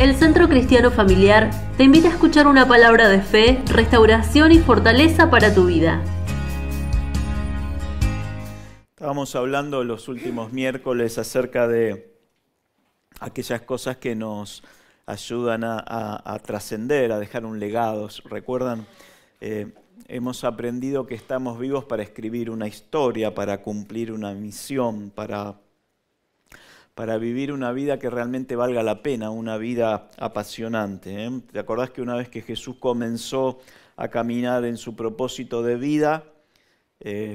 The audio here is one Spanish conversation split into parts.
El Centro Cristiano Familiar te invita a escuchar una palabra de fe, restauración y fortaleza para tu vida. Estábamos hablando los últimos miércoles acerca de aquellas cosas que nos ayudan a trascender, a dejar un legado. ¿Recuerdan? Hemos aprendido que estamos vivos para escribir una historia, para cumplir una misión, para vivir una vida que realmente valga la pena, una vida apasionante. ¿Te acordás que una vez que Jesús comenzó a caminar en su propósito de vida,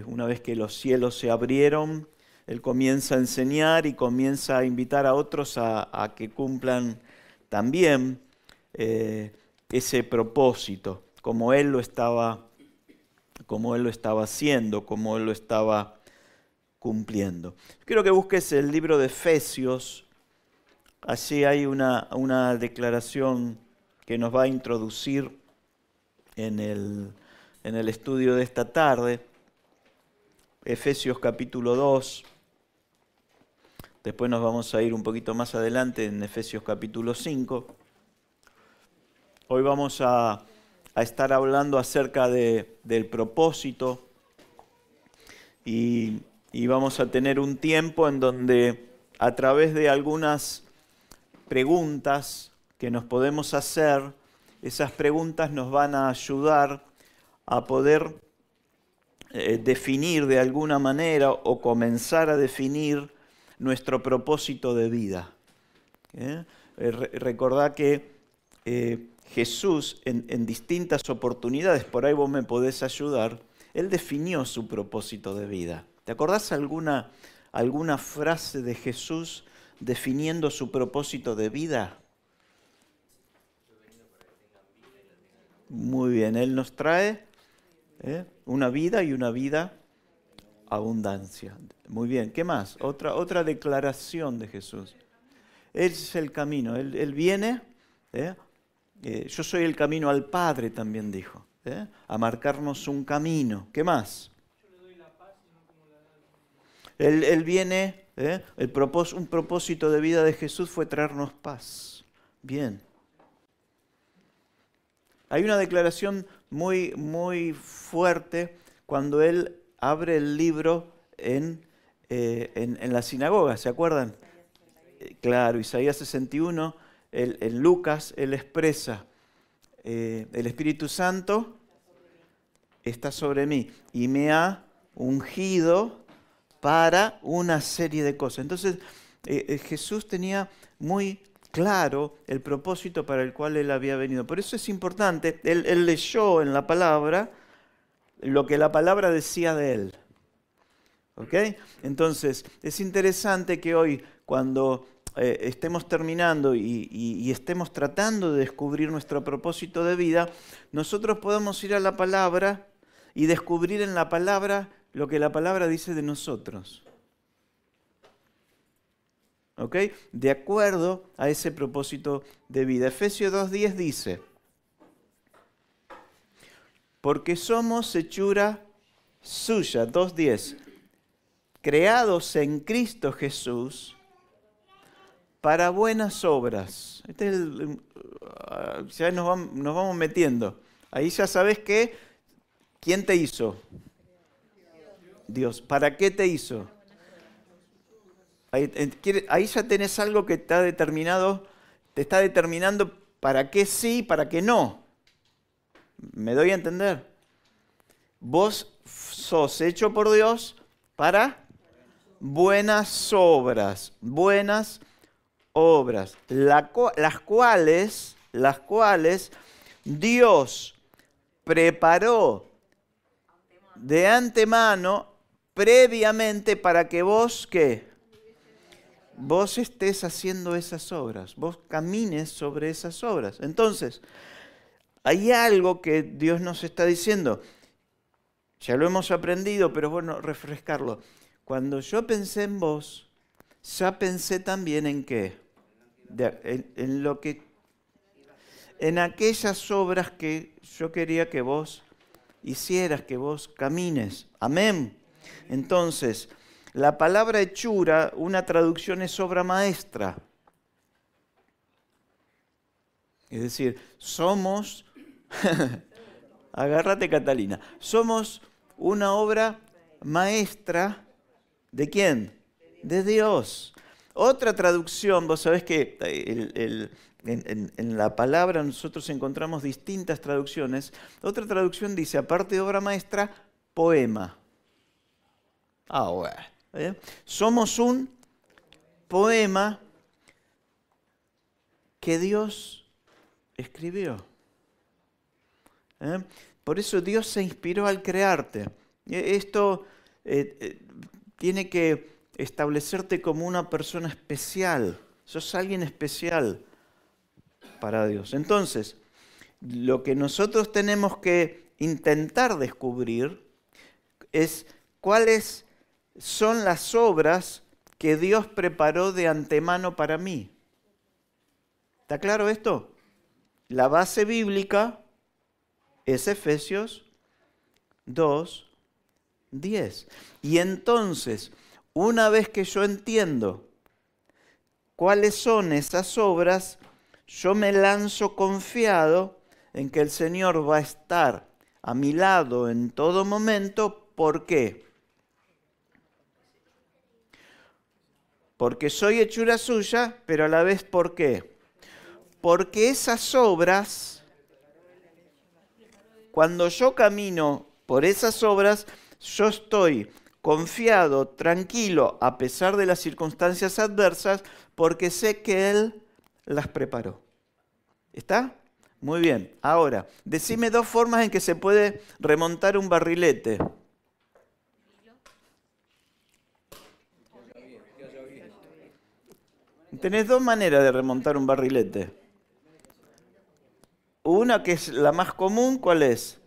una vez que los cielos se abrieron, Él comienza a enseñar y comienza a invitar a otros a que cumplan también ese propósito, como Él lo estaba haciendo, como Él lo estaba cumpliendo. Quiero que busques el libro de Efesios. Allí hay una declaración que nos va a introducir en el estudio de esta tarde. Efesios capítulo 2. Después nos vamos a ir un poquito más adelante en Efesios capítulo 5. Hoy vamos a estar hablando acerca del propósito y vamos a tener un tiempo en donde a través de algunas preguntas que nos podemos hacer, esas preguntas nos van a ayudar a poder definir de alguna manera o comenzar a definir nuestro propósito de vida. Recordá que Jesús en distintas oportunidades, por ahí vos me podés ayudar, Él definió su propósito de vida. ¿Te acordás alguna frase de Jesús definiendo su propósito de vida? Muy bien, Él nos trae una vida y una vida abundancia. Muy bien, ¿qué más? Otra declaración de Jesús. Él es el camino, Él viene, yo soy el camino al Padre, también dijo, a marcarnos un camino. ¿Qué más? Él viene, un propósito de vida de Jesús fue traernos paz. Bien. Hay una declaración muy, muy fuerte cuando Él abre el libro en la sinagoga, ¿se acuerdan? Claro, Isaías 61, en Lucas, Él expresa, el Espíritu Santo está sobre mí y me ha ungido para una serie de cosas. Entonces, Jesús tenía muy claro el propósito para el cual Él había venido. Por eso es importante, Él leyó en la palabra lo que la palabra decía de Él. ¿Ok? Entonces, es interesante que hoy, cuando estemos terminando y estemos tratando de descubrir nuestro propósito de vida, nosotros podamos ir a la palabra y descubrir en la palabra lo que la palabra dice de nosotros. ¿Ok? De acuerdo a ese propósito de vida. Efesios 2:10 dice, porque somos hechura suya, 2:10, creados en Cristo Jesús para buenas obras. Ya nos vamos metiendo. Ahí ya sabes que, ¿quién te hizo? Dios. ¿Para qué te hizo? Ahí ya tenés algo que te está determinando para qué sí y para qué no. ¿Me doy a entender? Vos sos hecho por Dios para buenas obras, las cuales Dios preparó de antemano, previamente, para que vos, ¿qué? Vos estés haciendo esas obras, vos camines sobre esas obras. Entonces, hay algo que Dios nos está diciendo. Ya lo hemos aprendido, pero es bueno refrescarlo. Cuando yo pensé en vos, ya pensé también en qué. En aquellas obras que yo quería que vos hicieras, que vos camines. Amén. Entonces, la palabra hechura, una traducción es obra maestra. Es decir, somos, agárrate Catalina, somos una obra maestra, ¿de quién? De Dios. Otra traducción, vos sabés que en la palabra nosotros encontramos distintas traducciones. Otra traducción dice, aparte de obra maestra, poema. Ah, bueno. Somos un poema que Dios escribió. Por eso Dios se inspiró al crearte. Esto tiene que establecerte como una persona especial. Sos alguien especial para Dios. Entonces, lo que nosotros tenemos que intentar descubrir es cuáles son las obras que Dios preparó de antemano para mí. ¿Está claro esto? La base bíblica es Efesios 2:10. Y entonces, una vez que yo entiendo cuáles son esas obras, yo me lanzo confiado en que el Señor va a estar a mi lado en todo momento. ¿Por qué? Porque soy hechura suya, pero a la vez, ¿por qué? Porque esas obras, cuando yo camino por esas obras, yo estoy confiado, tranquilo, a pesar de las circunstancias adversas, porque sé que Él las preparó. ¿Está? Muy bien. Ahora, decime 2 formas en que se puede remontar un barrilete. Tenés 2 maneras de remontar un barrilete. Una que es la más común, ¿cuál es?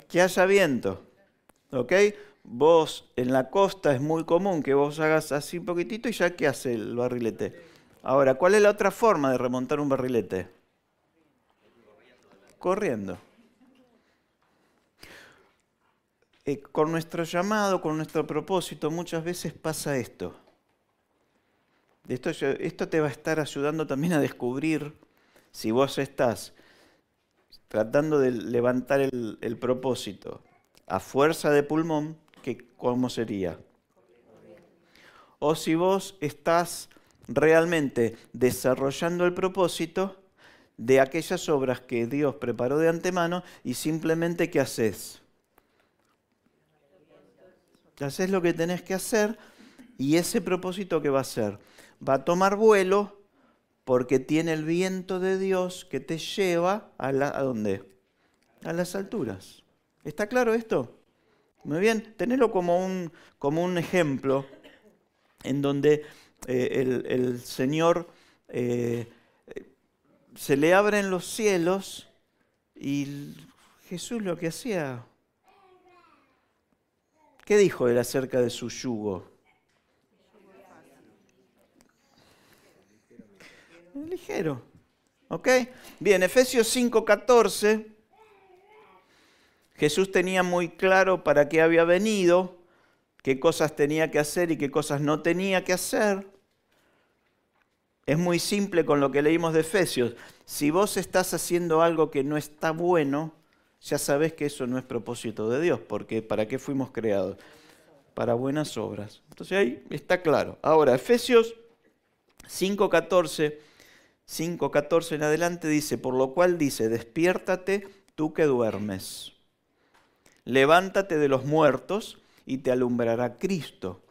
Que haya viento. ¿Ok? Vos en la costa es muy común que vos hagas así un poquitito y ya ¿qué hace el barrilete? Ahora, ¿cuál es la otra forma de remontar un barrilete? Corriendo. Con nuestro llamado, con nuestro propósito, muchas veces pasa esto. Esto te va a estar ayudando también a descubrir si vos estás tratando de levantar el propósito a fuerza de pulmón, ¿cómo sería? O si vos estás realmente desarrollando el propósito de aquellas obras que Dios preparó de antemano y simplemente ¿qué haces? Haces lo que tenés que hacer y ese propósito ¿qué va a hacer? Va a tomar vuelo porque tiene el viento de Dios que te lleva ¿a dónde? A las alturas. ¿Está claro esto? Muy bien, tenelo como un ejemplo en donde el Señor se le abren los cielos y Jesús lo que hacía, ¿qué dijo él acerca de su yugo? Ligero. ¿Ok? Bien, Efesios 5:14. Jesús tenía muy claro para qué había venido, qué cosas tenía que hacer y qué cosas no tenía que hacer. Es muy simple con lo que leímos de Efesios. Si vos estás haciendo algo que no está bueno, ya sabés que eso no es propósito de Dios, porque ¿para qué fuimos creados? Para buenas obras. Entonces ahí está claro. Ahora, Efesios 5:14 en adelante dice, por lo cual dice, despiértate tú que duermes. Levántate de los muertos y te alumbrará Cristo.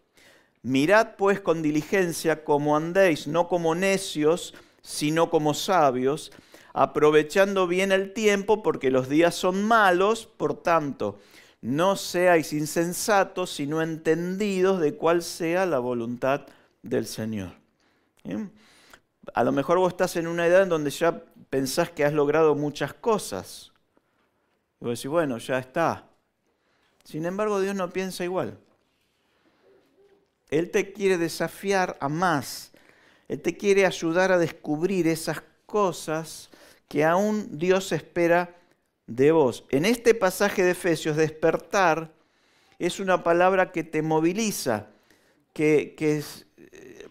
Mirad pues con diligencia cómo andéis, no como necios, sino como sabios, aprovechando bien el tiempo, porque los días son malos. Por tanto, no seáis insensatos, sino entendidos de cuál sea la voluntad del Señor. ¿Bien? A lo mejor vos estás en una edad en donde ya pensás que has logrado muchas cosas. Y vos decís, bueno, ya está. Sin embargo, Dios no piensa igual. Él te quiere desafiar a más. Él te quiere ayudar a descubrir esas cosas que aún Dios espera de vos. En este pasaje de Efesios, despertar es una palabra que te moviliza,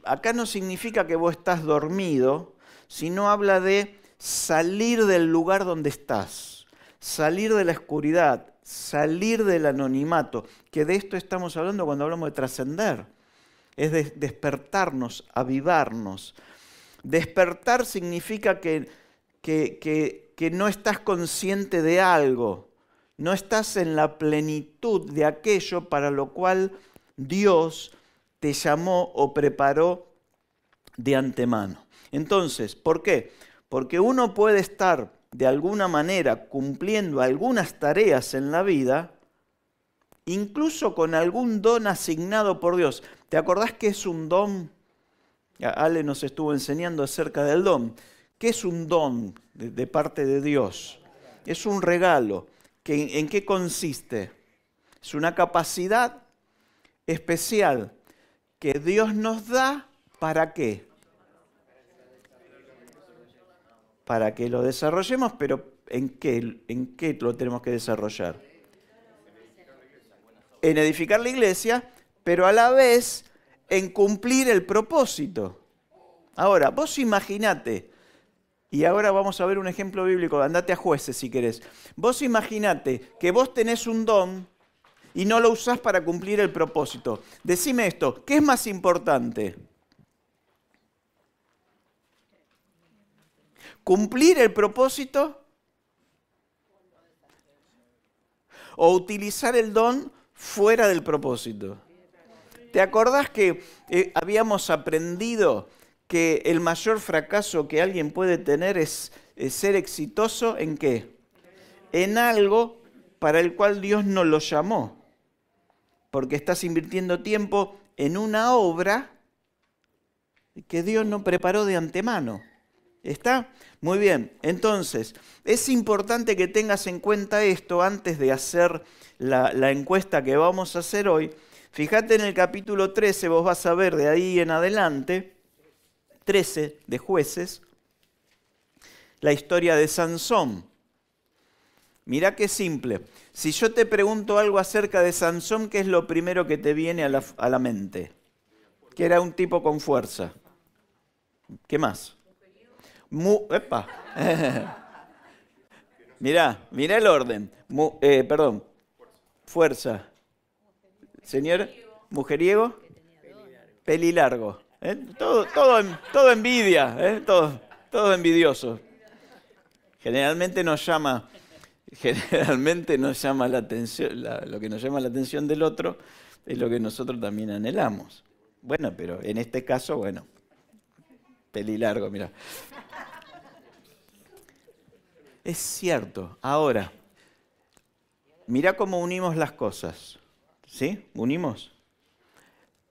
acá no significa que vos estás dormido, sino habla de salir del lugar donde estás, salir de la oscuridad, salir del anonimato, que de esto estamos hablando cuando hablamos de trascender. Es de despertarnos, avivarnos. Despertar significa que no estás consciente de algo, no estás en la plenitud de aquello para lo cual Dios te llamó o preparó de antemano. Entonces, ¿por qué? Porque uno puede estar de alguna manera cumpliendo algunas tareas en la vida, incluso con algún don asignado por Dios. ¿Te acordás qué es un don? Ale nos estuvo enseñando acerca del don. ¿Qué es un don de parte de Dios? Es un regalo. ¿En qué consiste? Es una capacidad especial que Dios nos da, ¿para qué? Para que lo desarrollemos, pero ¿en qué lo tenemos que desarrollar? En edificar la iglesia, pero a la vez en cumplir el propósito. Ahora, vos imaginate, y ahora vamos a ver un ejemplo bíblico, andate a Jueces si querés. Vos imaginate que vos tenés un don y no lo usás para cumplir el propósito. Decime esto, ¿qué es más importante? ¿Cumplir el propósito o utilizar el don fuera del propósito? ¿Te acordás que habíamos aprendido que el mayor fracaso que alguien puede tener es ser exitoso en qué? En algo para el cual Dios no lo llamó. Porque estás invirtiendo tiempo en una obra que Dios no preparó de antemano. ¿Está? Muy bien. Entonces, es importante que tengas en cuenta esto antes de hacer la encuesta que vamos a hacer hoy. Fíjate en el capítulo 13, vos vas a ver de ahí en adelante, 13 de Jueces, la historia de Sansón. Mirá qué simple. Si yo te pregunto algo acerca de Sansón, ¿qué es lo primero que te viene a la mente? Que era un tipo con fuerza. ¿Qué más? ¡Epa! Mirá el orden. Fuerza. Señor, mujeriego, pelilargo. Todo envidia, todo envidioso. Generalmente nos llama la atención, lo que nos llama la atención del otro es lo que nosotros también anhelamos. Bueno, pero en este caso, pelilargo, mirá. Es cierto. Ahora, mirá cómo unimos las cosas. ¿Sí? ¿Unimos?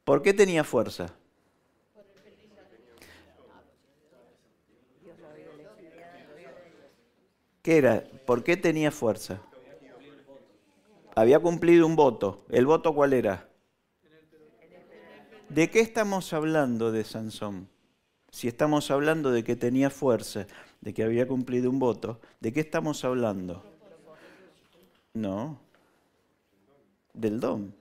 ¿Por qué tenía fuerza? ¿Qué era? ¿Por qué tenía fuerza? Había cumplido un voto. ¿El voto cuál era? ¿De qué estamos hablando de Sansón? Si estamos hablando de que tenía fuerza, de que había cumplido un voto, ¿de qué estamos hablando? No. Del don.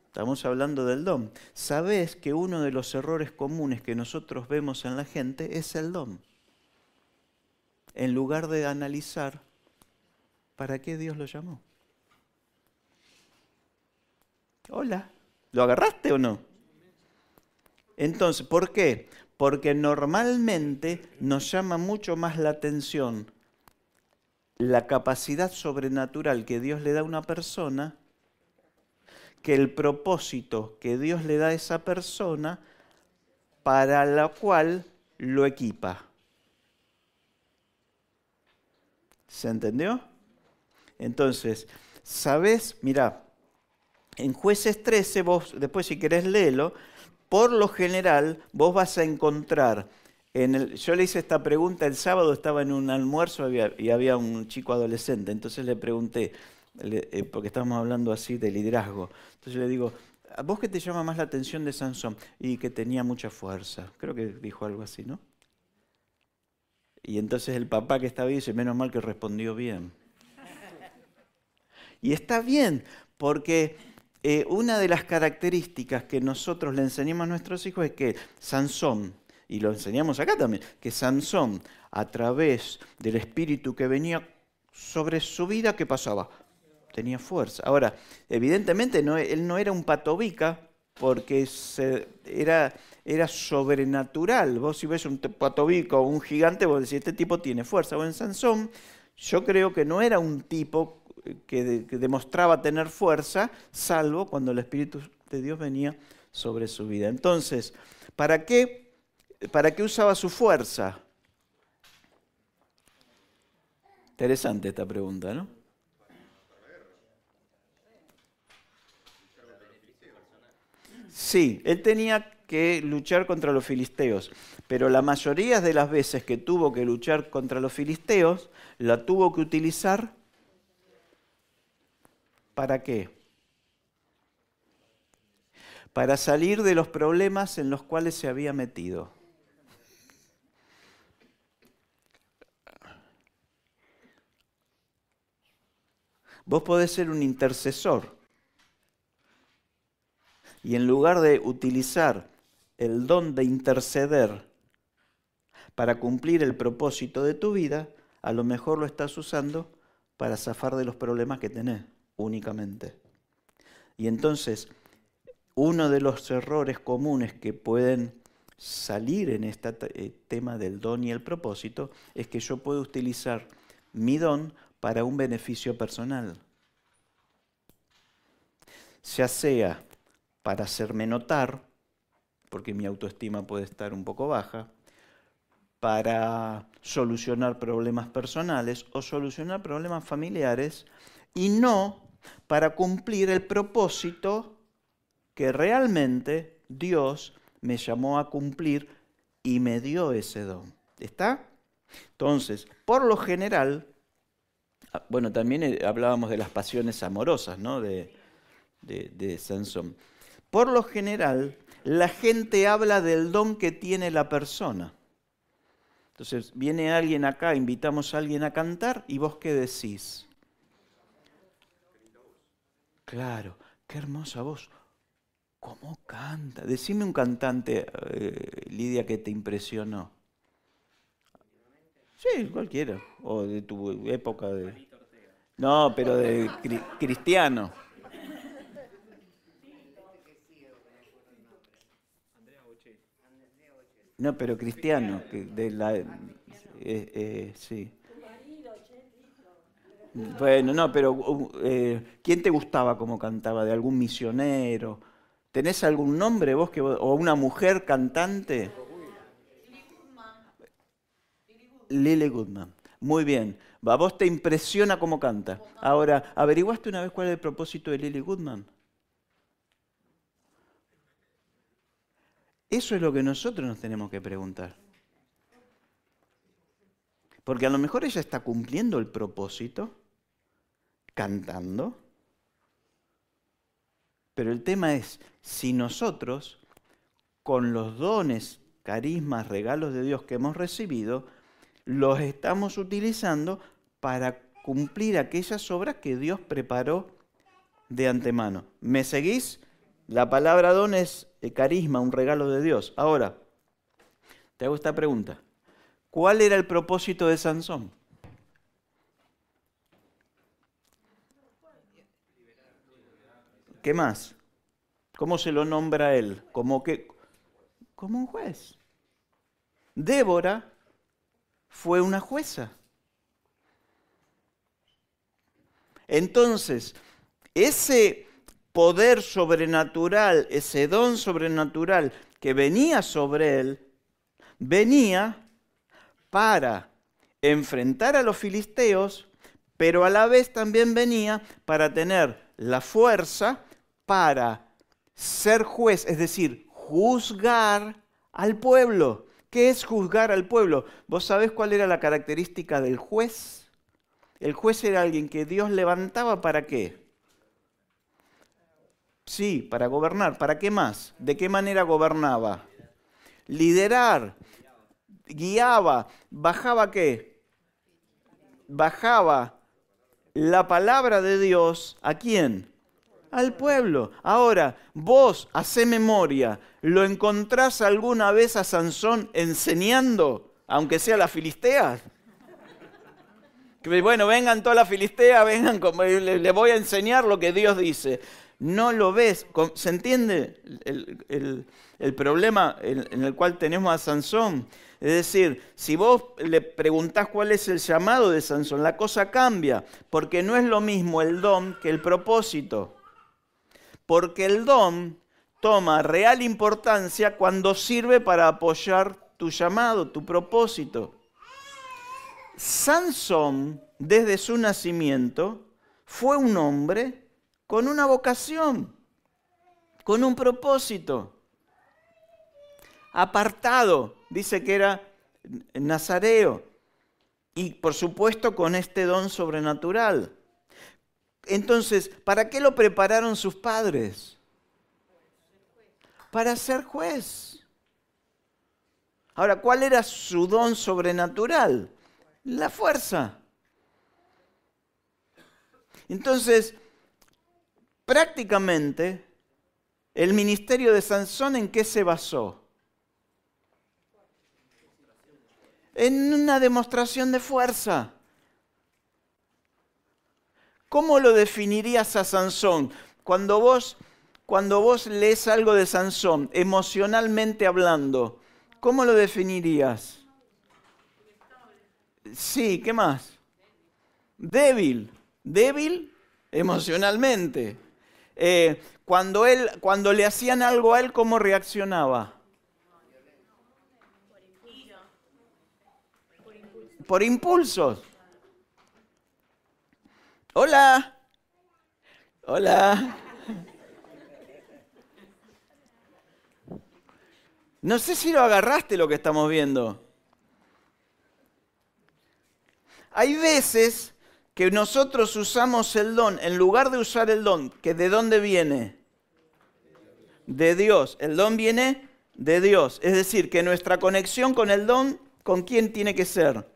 Estamos hablando del don. ¿Sabés que uno de los errores comunes que nosotros vemos en la gente es el don? En lugar de analizar para qué Dios lo llamó. Hola, ¿lo agarraste o no? Entonces, ¿por qué? Porque normalmente nos llama mucho más la atención la capacidad sobrenatural que Dios le da a una persona que el propósito que Dios le da a esa persona para la cual lo equipa. ¿Se entendió? Entonces, ¿sabés? Mirá, en Jueces 13, vos después si querés léelo, por lo general vos vas a encontrar, yo le hice esta pregunta el sábado, estaba en un almuerzo y había un chico adolescente, entonces le pregunté, porque estábamos hablando así de liderazgo, entonces le digo, ¿a vos qué te llama más la atención de Sansón? Y que tenía mucha fuerza, creo que dijo algo así, ¿no? Y entonces el papá que estaba ahí dice, menos mal que respondió bien. Y está bien, porque una de las características que nosotros le enseñamos a nuestros hijos es que Sansón y lo enseñamos acá también, que Sansón, a través del espíritu que venía sobre su vida, ¿qué pasaba? Tenía fuerza. Ahora, evidentemente él no era un patobica, porque era sobrenatural. Vos si ves un patobica o un gigante, vos decís, este tipo tiene fuerza. Bueno, en Sansón, yo creo que no era un tipo que demostraba tener fuerza, salvo cuando el Espíritu de Dios venía sobre su vida. Entonces, ¿para qué usaba su fuerza? Interesante esta pregunta, ¿no? Sí, él tenía que luchar contra los filisteos, pero la mayoría de las veces que tuvo que luchar contra los filisteos, la tuvo que utilizar ¿para qué? Para salir de los problemas en los cuales se había metido. Vos podés ser un intercesor y en lugar de utilizar el don de interceder para cumplir el propósito de tu vida, a lo mejor lo estás usando para zafar de los problemas que tenés únicamente. Y entonces, uno de los errores comunes que pueden salir en este tema del don y el propósito es que yo puedo utilizar mi don para un beneficio personal. Ya sea para hacerme notar, porque mi autoestima puede estar un poco baja, para solucionar problemas personales o solucionar problemas familiares, y no para cumplir el propósito que realmente Dios me llamó a cumplir y me dio ese don. ¿Está? Entonces, por lo general, bueno, también hablábamos de las pasiones amorosas, ¿no? de Sansón. Por lo general, la gente habla del don que tiene la persona. Entonces, viene alguien acá, invitamos a alguien a cantar, ¿y vos qué decís? Claro, qué hermosa voz. ¿Cómo canta? Decime un cantante, Lidia, que te impresionó. Sí, cualquiera. O de tu época de... No, pero de cristiano. No, pero cristiano. Sí. Bueno, no, pero ¿quién te gustaba cómo cantaba? ¿De algún misionero? ¿Tenés algún nombre vos o una mujer cantante? Lily Goodman. Muy bien. ¿A vos te impresiona cómo canta? Ahora, ¿averiguaste una vez cuál es el propósito de Lily Goodman? Eso es lo que nosotros nos tenemos que preguntar. Porque a lo mejor ella está cumpliendo el propósito, cantando, pero el tema es, si nosotros, con los dones, carismas, regalos de Dios que hemos recibido, los estamos utilizando para cumplir aquellas obras que Dios preparó de antemano. ¿Me seguís? La palabra don es carisma, un regalo de Dios. Ahora, te hago esta pregunta. ¿Cuál era el propósito de Sansón? ¿Qué más? ¿Cómo se lo nombra a él? Como un juez. Débora fue una jueza. Entonces, ese poder sobrenatural, ese don sobrenatural que venía sobre él, venía para enfrentar a los filisteos, pero a la vez también venía para tener la fuerza para ser juez, es decir, juzgar al pueblo. ¿Qué es juzgar al pueblo? ¿Vos sabés cuál era la característica del juez? El juez era alguien que Dios levantaba ¿para qué? Sí, para gobernar. ¿Para qué más? ¿De qué manera gobernaba? Liderar, guiaba, bajaba ¿qué? Bajaba la palabra de Dios, ¿a quién? Al pueblo. Ahora, vos, hacé memoria, ¿lo encontrás alguna vez a Sansón enseñando, aunque sea las filisteas? Que bueno, vengan todas las filisteas, vengan, le voy a enseñar lo que Dios dice. No lo ves. ¿Se entiende el problema en el cual tenemos a Sansón? Es decir, si vos le preguntás cuál es el llamado de Sansón, la cosa cambia, porque no es lo mismo el don que el propósito. Porque el don toma real importancia cuando sirve para apoyar tu llamado, tu propósito. Sansón, desde su nacimiento, fue un hombre con una vocación, con un propósito. Apartado, dice que era nazareo, y por supuesto con este don sobrenatural. Entonces, ¿para qué lo prepararon sus padres? Para ser juez. Ahora, ¿cuál era su don sobrenatural? La fuerza. Entonces, prácticamente, el ministerio de Sansón, ¿en qué se basó? En una demostración de fuerza. ¿Cómo lo definirías a Sansón? Cuando vos lees algo de Sansón, emocionalmente hablando, ¿cómo lo definirías? Sí, ¿qué más? Débil. Débil emocionalmente. Cuando le hacían algo a él, ¿cómo reaccionaba? Por impulsos. Hola. Hola. No sé si lo agarraste lo que estamos viendo. Hay veces que nosotros usamos el don, en lugar de usar el don, que ¿de dónde viene? De Dios. El don viene de Dios. Es decir, que nuestra conexión con el don, ¿con quién tiene que ser?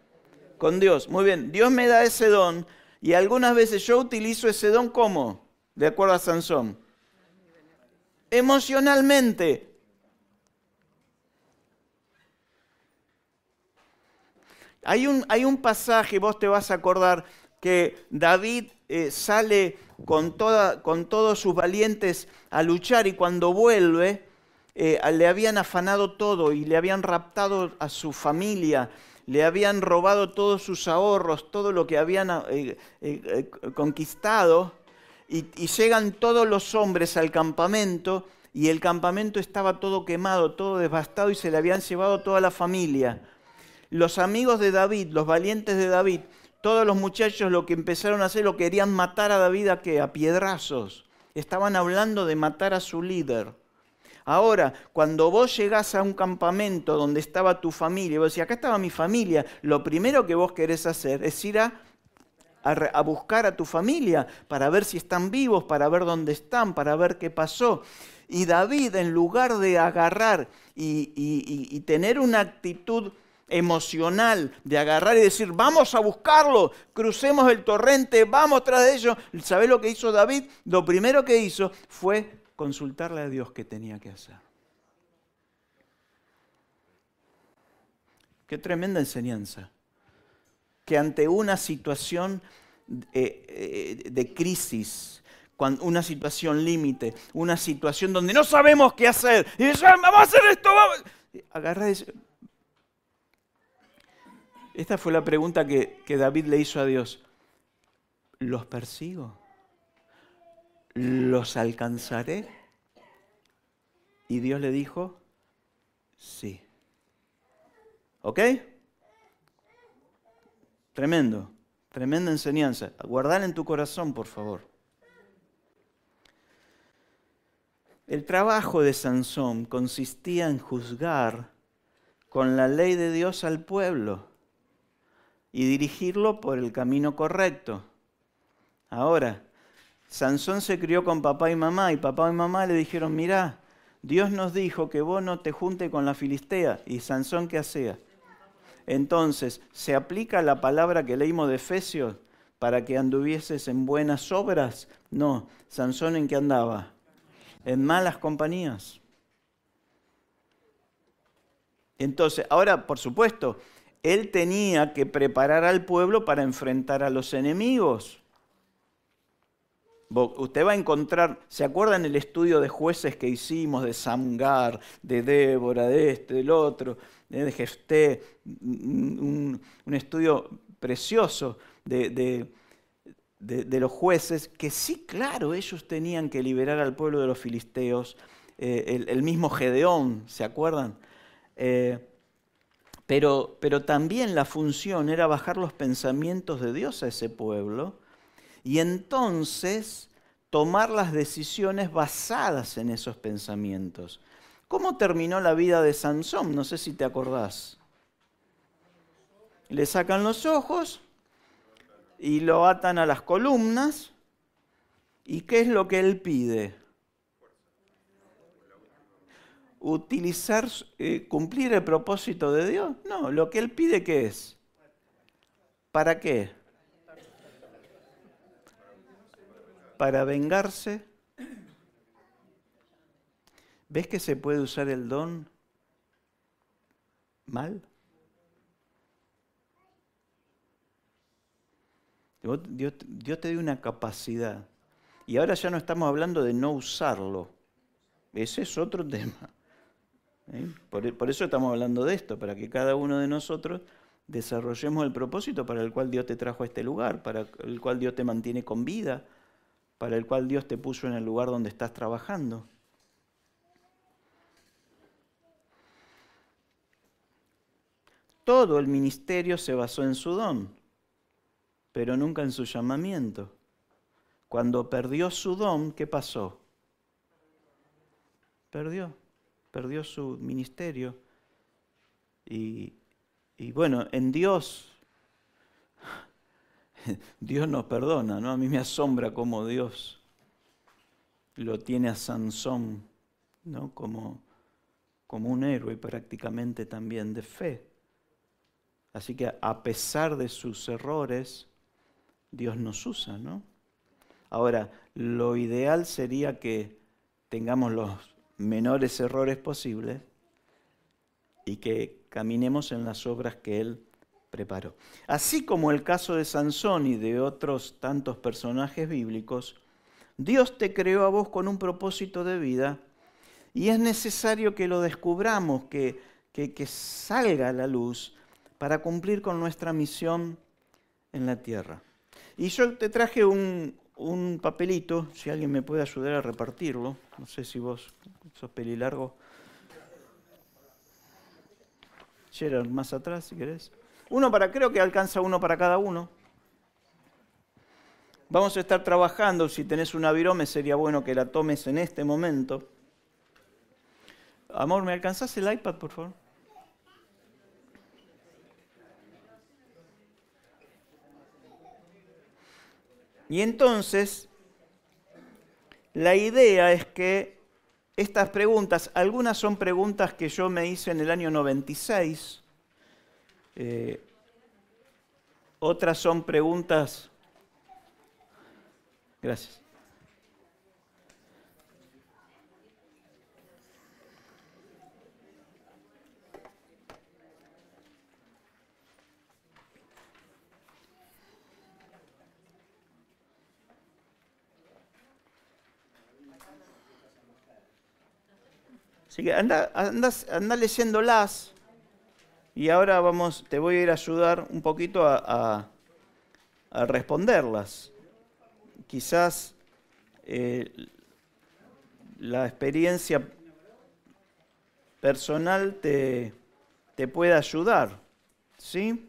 Con Dios. Muy bien, Dios me da ese don y algunas veces yo utilizo ese don ¿cómo? De acuerdo a Sansón. Emocionalmente. Hay un pasaje, vos te vas a acordar, que David sale con todos sus valientes a luchar y cuando vuelve le habían afanado todo y le habían raptado a su familia, le habían robado todos sus ahorros, todo lo que habían conquistado y llegan todos los hombres al campamento y el campamento estaba todo quemado, todo devastado y se le habían llevado toda la familia. Los amigos de David, los valientes de David, todos los muchachos lo que empezaron a hacer, lo querían matar a David ¿a qué? A piedrazos. Estaban hablando de matar a su líder. Ahora, cuando vos llegás a un campamento donde estaba tu familia, y vos decís, acá estaba mi familia, lo primero que vos querés hacer es ir a buscar a tu familia para ver si están vivos, para ver dónde están, para ver qué pasó. Y David, en lugar de agarrar y tener una actitud emocional de agarrar y decir, vamos a buscarlo, crucemos el torrente, vamos tras de ellos. ¿Sabés lo que hizo David? Lo primero que hizo fue consultarle a Dios qué tenía que hacer. Qué tremenda enseñanza. Que ante una situación de crisis, una situación límite, una situación donde no sabemos qué hacer, y dice, vamos a hacer esto, vamos. Agarra y dice, esta fue la pregunta que David le hizo a Dios. ¿Los persigo? ¿Los alcanzaré? Y Dios le dijo, sí. ¿Ok? Tremendo, tremenda enseñanza. Guardala en tu corazón, por favor. El trabajo de Sansón consistía en juzgar con la ley de Dios al pueblo y dirigirlo por el camino correcto. Ahora, Sansón se crió con papá y mamá le dijeron, mirá, Dios nos dijo que vos no te juntes con la filistea. ¿Y Sansón qué hacía? Entonces, se aplica la palabra que leímos de Efesios, para que anduvieses en buenas obras. No, Sansón, ¿en qué andaba? En malas compañías. Entonces, ahora, por supuesto, él tenía que preparar al pueblo para enfrentar a los enemigos. Usted va a encontrar, ¿se acuerdan el estudio de jueces que hicimos de Samgar, de Débora, de este, del otro, de Jefté? Un estudio precioso de los jueces, que sí, claro, ellos tenían que liberar al pueblo de los filisteos, el mismo Gedeón, ¿se acuerdan? Pero también la función era bajar los pensamientos de Dios a ese pueblo y entonces tomar las decisiones basadas en esos pensamientos. ¿Cómo terminó la vida de Sansón? No sé si te acordás. Le sacan los ojos y lo atan a las columnas. ¿Y qué es lo que él pide? ¿Cumplir el propósito de Dios? No, lo que él pide, ¿qué es? ¿Para qué? Para vengarse. ¿Ves que se puede usar el don mal? Dios te dio una capacidad. Y ahora ya no estamos hablando de no usarlo. Ese es otro tema. Por eso estamos hablando de esto, para que cada uno de nosotros desarrollemos el propósito para el cual Dios te trajo a este lugar, para el cual Dios te mantiene con vida, para el cual Dios te puso en el lugar donde estás trabajando. Todo el ministerio se basó en su don, pero nunca en su llamamiento. Cuando perdió su don, ¿qué pasó? Perdió su ministerio. Y bueno, en Dios nos perdona, ¿no? A mí me asombra cómo Dios lo tiene a Sansón, ¿no? Como un héroe prácticamente también de fe. Así que a pesar de sus errores, Dios nos usa, ¿no? Ahora, lo ideal sería que tengamos los menores errores posibles y que caminemos en las obras que Él preparó. Así como el caso de Sansón y de otros tantos personajes bíblicos, Dios te creó a vos con un propósito de vida y es necesario que lo descubramos, que salga a la luz para cumplir con nuestra misión en la tierra. Y yo te traje un papelito, si alguien me puede ayudar a repartirlo. No sé si vos sos pelilargo. Gerard, más atrás, si querés. Creo que alcanza uno para cada uno. Vamos a estar trabajando, si tenés una virome sería bueno que la tomes en este momento. Amor, ¿me alcanzás el iPad, por favor? Y entonces, la idea es que estas preguntas, algunas son preguntas que yo me hice en el año 96, otras son preguntas... Gracias. Así que anda leyéndolas y ahora te voy a ir a ayudar un poquito a responderlas. Quizás la experiencia personal te pueda ayudar, ¿sí?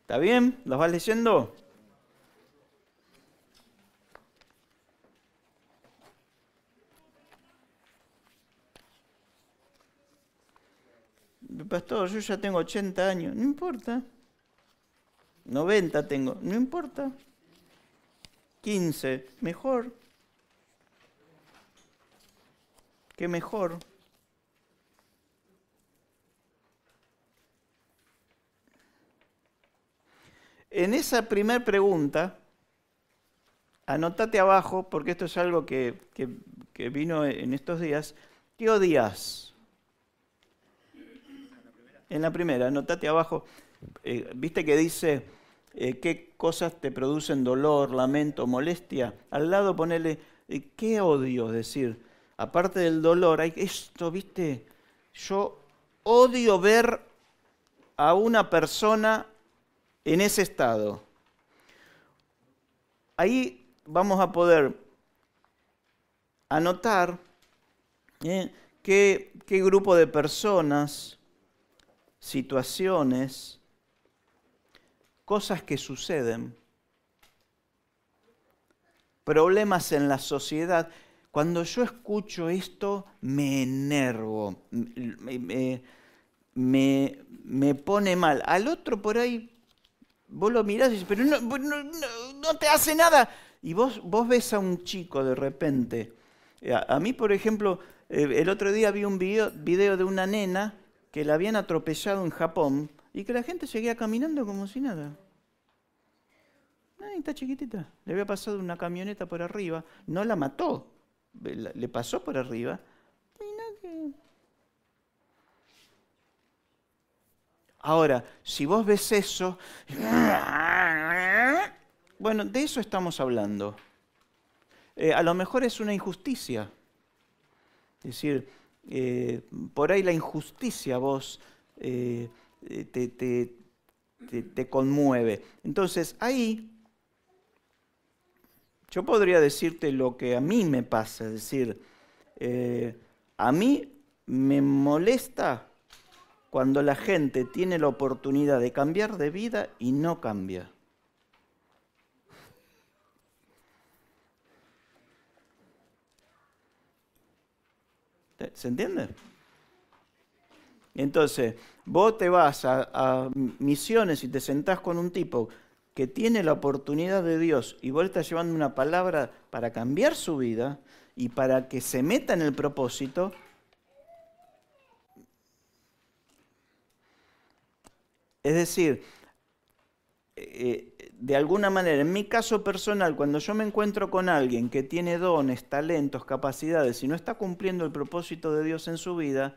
¿Está bien? ¿Las vas leyendo? Pastor, yo ya tengo 80 años. No importa. 90 tengo, no importa. 15, mejor. ¿Qué mejor? En esa primera pregunta, anótate abajo, porque esto es algo que vino en estos días. ¿Qué odias? En la primera, anótate abajo. ¿Viste que dice qué cosas te producen dolor, lamento, molestia? Al lado ponele qué odio, es decir, aparte del dolor, hay esto, ¿viste? Yo odio ver a una persona en ese estado. Ahí vamos a poder anotar qué grupo de personas, situaciones, cosas que suceden, problemas en la sociedad. Cuando yo escucho esto, me enervo, me pone mal. Al otro por ahí, vos lo mirás y dices, pero no te hace nada. Y vos ves a un chico de repente. A mí, por ejemplo, el otro día vi un video de una nena que la habían atropellado en Japón y que la gente seguía caminando como si nada. Ay, está chiquitita. Le había pasado una camioneta por arriba. No la mató. Le pasó por arriba. Y no que... Ahora, si vos ves eso... Bueno, de eso estamos hablando. A lo mejor es una injusticia. Es decir, por ahí la injusticia vos te conmueve. Entonces, ahí yo podría decirte lo que a mí me pasa. Es decir, a mí me molesta cuando la gente tiene la oportunidad de cambiar de vida y no cambia. ¿Se entiende? Entonces, vos te vas a misiones y te sentás con un tipo que tiene la oportunidad de Dios y vos le estás llevando una palabra para cambiar su vida y para que se meta en el propósito. Es decir, de alguna manera, en mi caso personal, cuando yo me encuentro con alguien que tiene dones, talentos, capacidades y no está cumpliendo el propósito de Dios en su vida,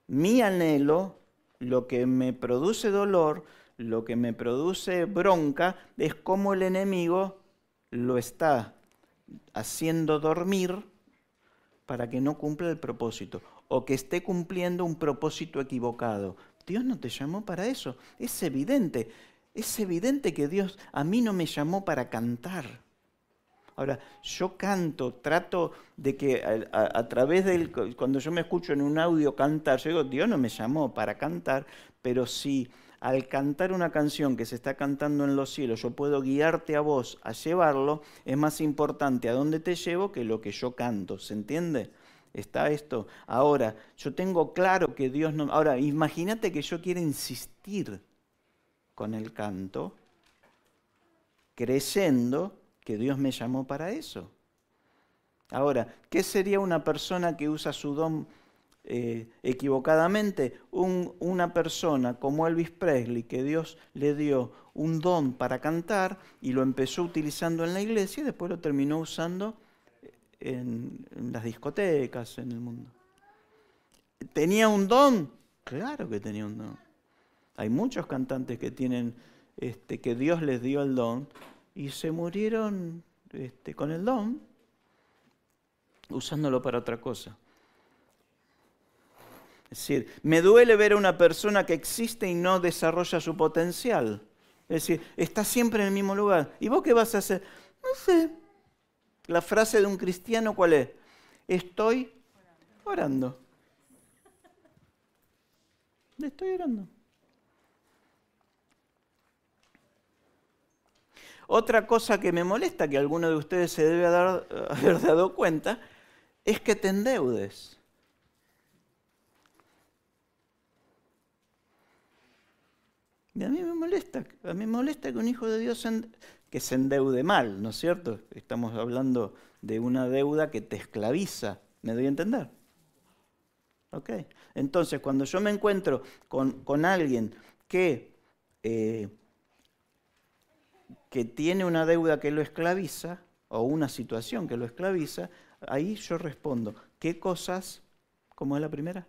mi anhelo, lo que me produce dolor, lo que me produce bronca, es cómo el enemigo lo está haciendo dormir para que no cumpla el propósito o que esté cumpliendo un propósito equivocado. Dios no te llamó para eso, es evidente. Es evidente que Dios a mí no me llamó para cantar. Ahora, yo canto, trato de que a través del... Cuando yo me escucho en un audio cantar, yo digo, Dios no me llamó para cantar, pero si al cantar una canción que se está cantando en los cielos, yo puedo guiarte a vos a llevarlo, es más importante a dónde te llevo que lo que yo canto, ¿se entiende? ¿Está esto? Ahora, yo tengo claro que Dios no... Ahora, imagínate que yo quiera insistir con el canto, creyendo que Dios me llamó para eso. Ahora, ¿qué sería una persona que usa su don equivocadamente? Una persona como Elvis Presley, que Dios le dio un don para cantar y lo empezó utilizando en la iglesia y después lo terminó usando en las discotecas, en el mundo. ¿Tenía un don? Claro que tenía un don. Hay muchos cantantes que tienen, que Dios les dio el don y se murieron con el don, usándolo para otra cosa. Es decir, me duele ver a una persona que existe y no desarrolla su potencial. Es decir, está siempre en el mismo lugar. ¿Y vos qué vas a hacer? No sé. La frase de un cristiano, ¿cuál es? Estoy orando. Estoy orando. Otra cosa que me molesta, que alguno de ustedes se debe haber dado cuenta, es que te endeudes. Y a mí me molesta que un hijo de Dios que se endeude mal, ¿no es cierto? Estamos hablando de una deuda que te esclaviza, ¿me doy a entender? ¿Ok? Entonces, cuando yo me encuentro con alguien que tiene una deuda que lo esclaviza, o una situación que lo esclaviza, ahí yo respondo, ¿qué cosas? ¿Cómo es la primera?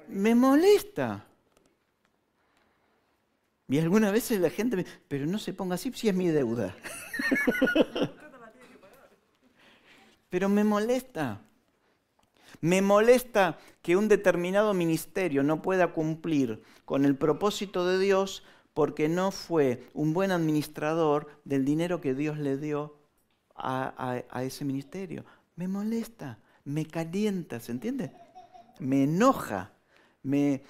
Me molesta. Y algunas veces la gente me dice, pero no se ponga así si es mi deuda. Pero me molesta. Me molesta que un determinado ministerio no pueda cumplir con el propósito de Dios porque no fue un buen administrador del dinero que Dios le dio a ese ministerio. Me molesta, me calienta, ¿se entiende? Me enoja, me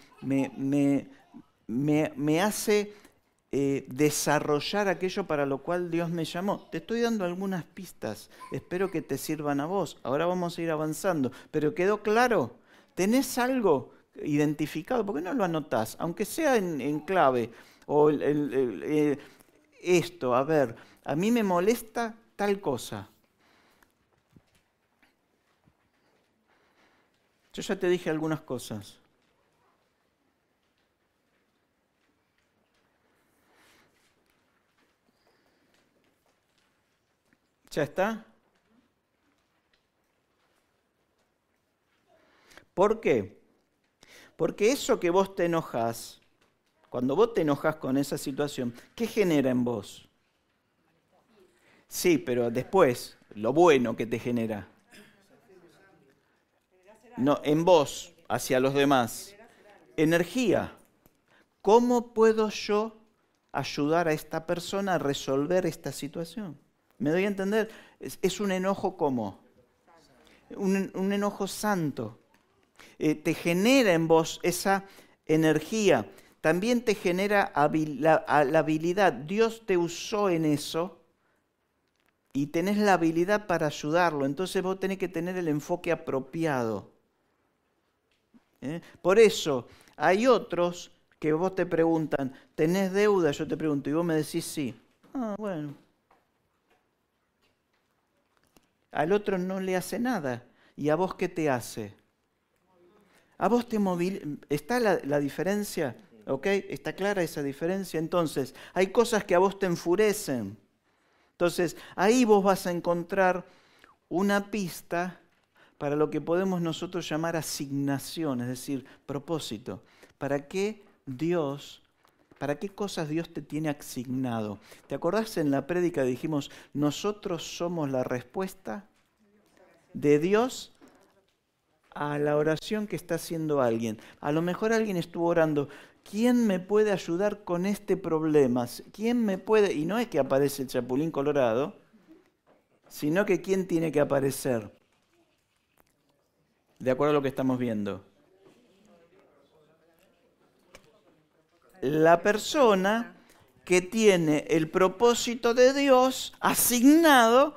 hace desarrollar aquello para lo cual Dios me llamó. Te estoy dando algunas pistas, espero que te sirvan a vos. Ahora vamos a ir avanzando, pero ¿quedó claro? ¿Tenés algo identificado? ¿Por qué no lo anotás? Aunque sea en clave. O esto, a ver, a mí me molesta tal cosa. Yo ya te dije algunas cosas. ¿Ya está? ¿Por qué? Porque eso que vos te enojás, cuando vos te enojás con esa situación, ¿qué genera en vos? Sí, pero después, lo bueno que te genera. No, en vos, hacia los demás. Energía. ¿Cómo puedo yo ayudar a esta persona a resolver esta situación? ¿Me doy a entender? Es un enojo ¿cómo? Un enojo santo. Te genera en vos esa energía. También te genera la habilidad. Dios te usó en eso y tenés la habilidad para ayudarlo. Entonces vos tenés que tener el enfoque apropiado. Por eso, hay otros que vos te preguntan, ¿tenés deuda? Yo te pregunto y vos me decís sí. Ah, bueno. Al otro no le hace nada. ¿Y a vos qué te hace? A vos te moviliza. ¿Está la diferencia? ¿Ok? ¿Está clara esa diferencia? Entonces, hay cosas que a vos te enfurecen. Entonces, ahí vos vas a encontrar una pista para lo que podemos nosotros llamar asignación, es decir, propósito. ¿Para qué cosas Dios te tiene asignado? ¿Te acordás en la prédica dijimos, nosotros somos la respuesta de Dios a la oración que está haciendo alguien? A lo mejor alguien estuvo orando, ¿quién me puede ayudar con este problema? ¿Quién me puede? Y no es que aparece el Chapulín Colorado, sino que ¿quién tiene que aparecer? De acuerdo a lo que estamos viendo. La persona que tiene el propósito de Dios asignado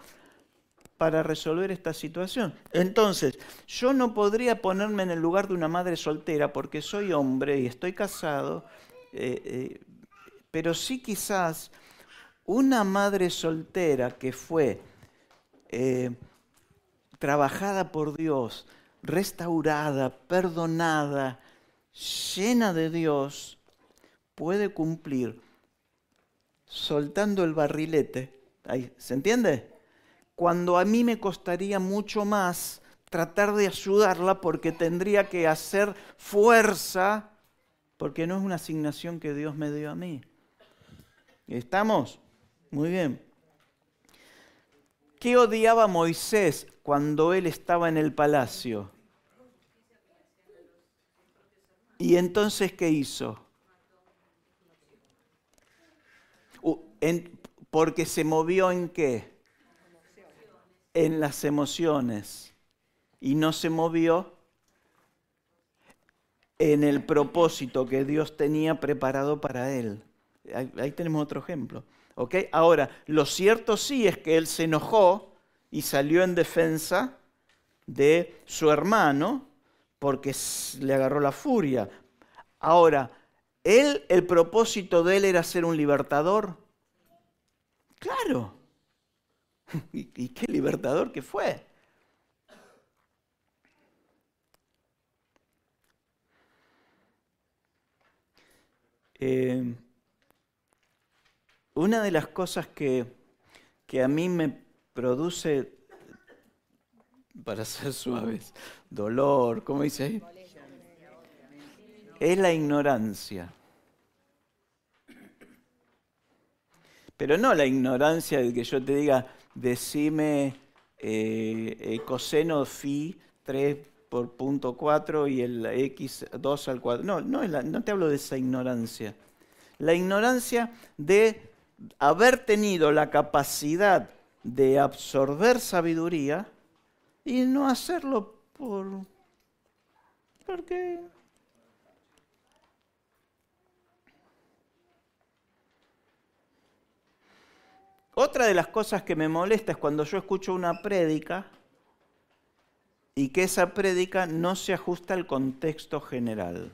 para resolver esta situación. Entonces, yo no podría ponerme en el lugar de una madre soltera porque soy hombre y estoy casado, pero sí quizás una madre soltera que fue trabajada por Dios, restaurada, perdonada, llena de Dios, puede cumplir soltando el barrilete. Ahí, ¿se entiende? Cuando a mí me costaría mucho más tratar de ayudarla porque tendría que hacer fuerza, porque no es una asignación que Dios me dio a mí. ¿Estamos? Muy bien. ¿Qué odiaba Moisés cuando él estaba en el palacio? ¿Y entonces qué hizo? Porque se movió ¿en qué? En las emociones. Y no se movió en el propósito que Dios tenía preparado para él. Ahí tenemos otro ejemplo. ¿Okay? Ahora, lo cierto sí es que él se enojó y salió en defensa de su hermano porque le agarró la furia. Ahora, el propósito de él era ser un libertador. Claro. ¿Y qué libertador que fue? Una de las cosas que a mí me produce, para ser suaves, dolor, ¿cómo dice ahí? Es la ignorancia. Pero no la ignorancia de que yo te diga, decime coseno phi 3 por punto 4 y el x 2 al cuadrado. No te hablo de esa ignorancia. La ignorancia de haber tenido la capacidad de absorber sabiduría y no hacerlo porque... Otra de las cosas que me molesta es cuando yo escucho una prédica y que esa prédica no se ajusta al contexto general.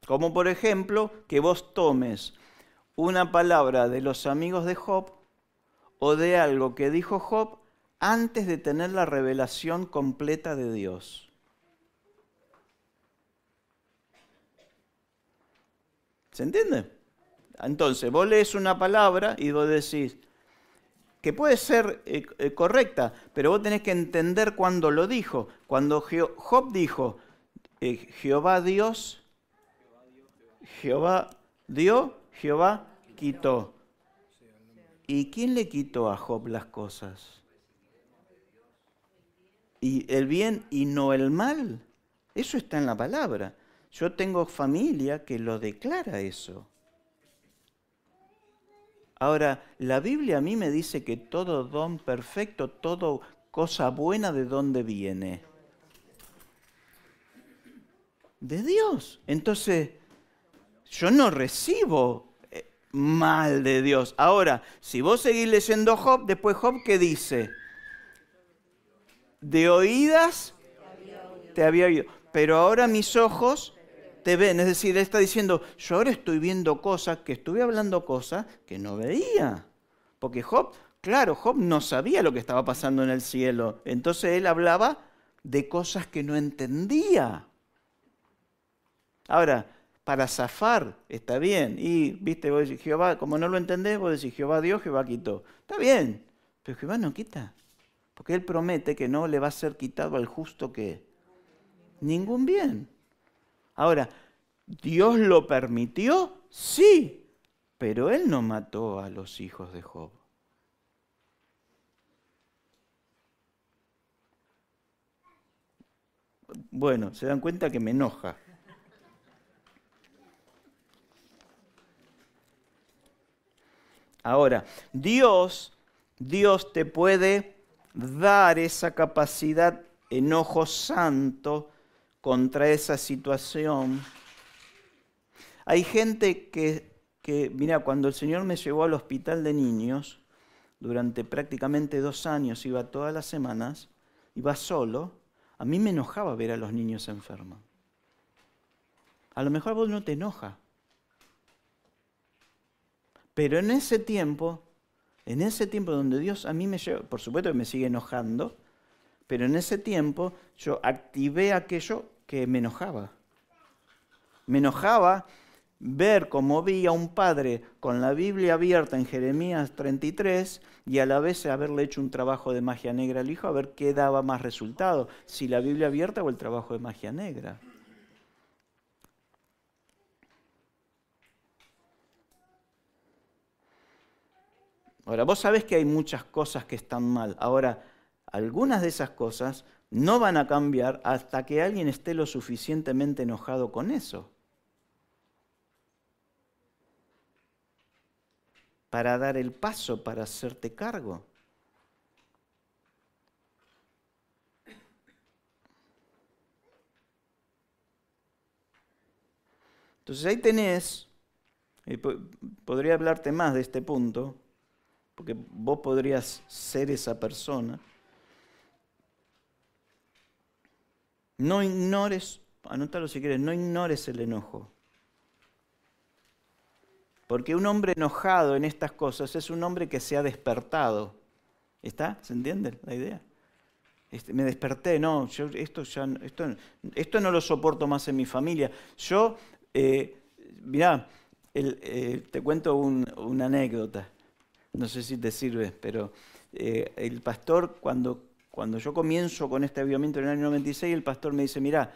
Como por ejemplo, que vos tomes una palabra de los amigos de Job o de algo que dijo Job antes de tener la revelación completa de Dios. ¿Se entiende? Entonces, vos lees una palabra y vos decís, que puede ser correcta, pero vos tenés que entender cuándo lo dijo. Cuando Job dijo, Jehová Dios, Jehová dio, Jehová quitó. ¿Y quién le quitó a Job las cosas? Y el bien y no el mal. Eso está en la palabra. Yo tengo familia que lo declara eso. Ahora, la Biblia a mí me dice que todo don perfecto, toda cosa buena, ¿de dónde viene? De Dios. Entonces, yo no recibo mal de Dios. Ahora, si vos seguís leyendo Job, después Job, ¿qué dice? De oídas te había oído, pero ahora mis ojos te ven. Es decir, él está diciendo, yo ahora estoy viendo cosas, que estuve hablando cosas que no veía. Porque Job, claro, Job no sabía lo que estaba pasando en el cielo. Entonces él hablaba de cosas que no entendía. Ahora, para zafar, está bien. Y, viste, vos decís, Jehová, como no lo entendés, vos decís, Jehová dio, Jehová quitó. Está bien, pero Jehová no quita. Porque él promete que no le va a ser quitado al justo que ningún bien. Ahora, ¿Dios lo permitió? Sí, pero él no mató a los hijos de Job. Bueno, se dan cuenta que me enoja. Ahora, Dios te puede dar esa capacidad, enojo santo contra esa situación. Hay gente que, mira, cuando el Señor me llevó al hospital de niños, durante prácticamente 2 años, iba todas las semanas, iba solo, a mí me enojaba ver a los niños enfermos. A lo mejor a vos no te enoja. Pero en ese tiempo donde Dios a mí me llevó, por supuesto que me sigue enojando, pero en ese tiempo yo activé aquello que me enojaba. Me enojaba ver cómo vi a un padre con la Biblia abierta en Jeremías 33 y a la vez haberle hecho un trabajo de magia negra al hijo, a ver qué daba más resultado, si la Biblia abierta o el trabajo de magia negra. Ahora, vos sabés que hay muchas cosas que están mal. Ahora, algunas de esas cosas no van a cambiar hasta que alguien esté lo suficientemente enojado con eso para dar el paso, para hacerte cargo. Entonces ahí tenés, podría hablarte más de este punto, porque vos podrías ser esa persona. No ignores, anótalo si quieres, no ignores el enojo. Porque un hombre enojado en estas cosas es un hombre que se ha despertado. ¿Está? ¿Se entiende la idea? Me desperté, no, yo esto no lo soporto más en mi familia. Yo, mirá, te cuento una anécdota, no sé si te sirve, pero el pastor, cuando yo comienzo con este avivamiento en el año 96, el pastor me dice, mirá,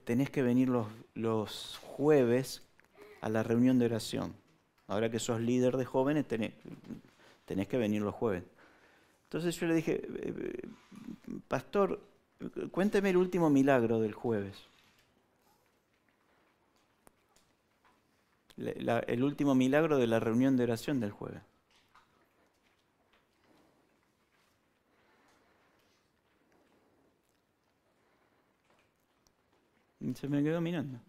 tenés que venir los jueves a la reunión de oración. Ahora que sos líder de jóvenes, tenés que venir los jueves. Entonces yo le dije, pastor, cuénteme el último milagro del jueves. El último milagro de la reunión de oración del jueves. Y se me quedó mirando.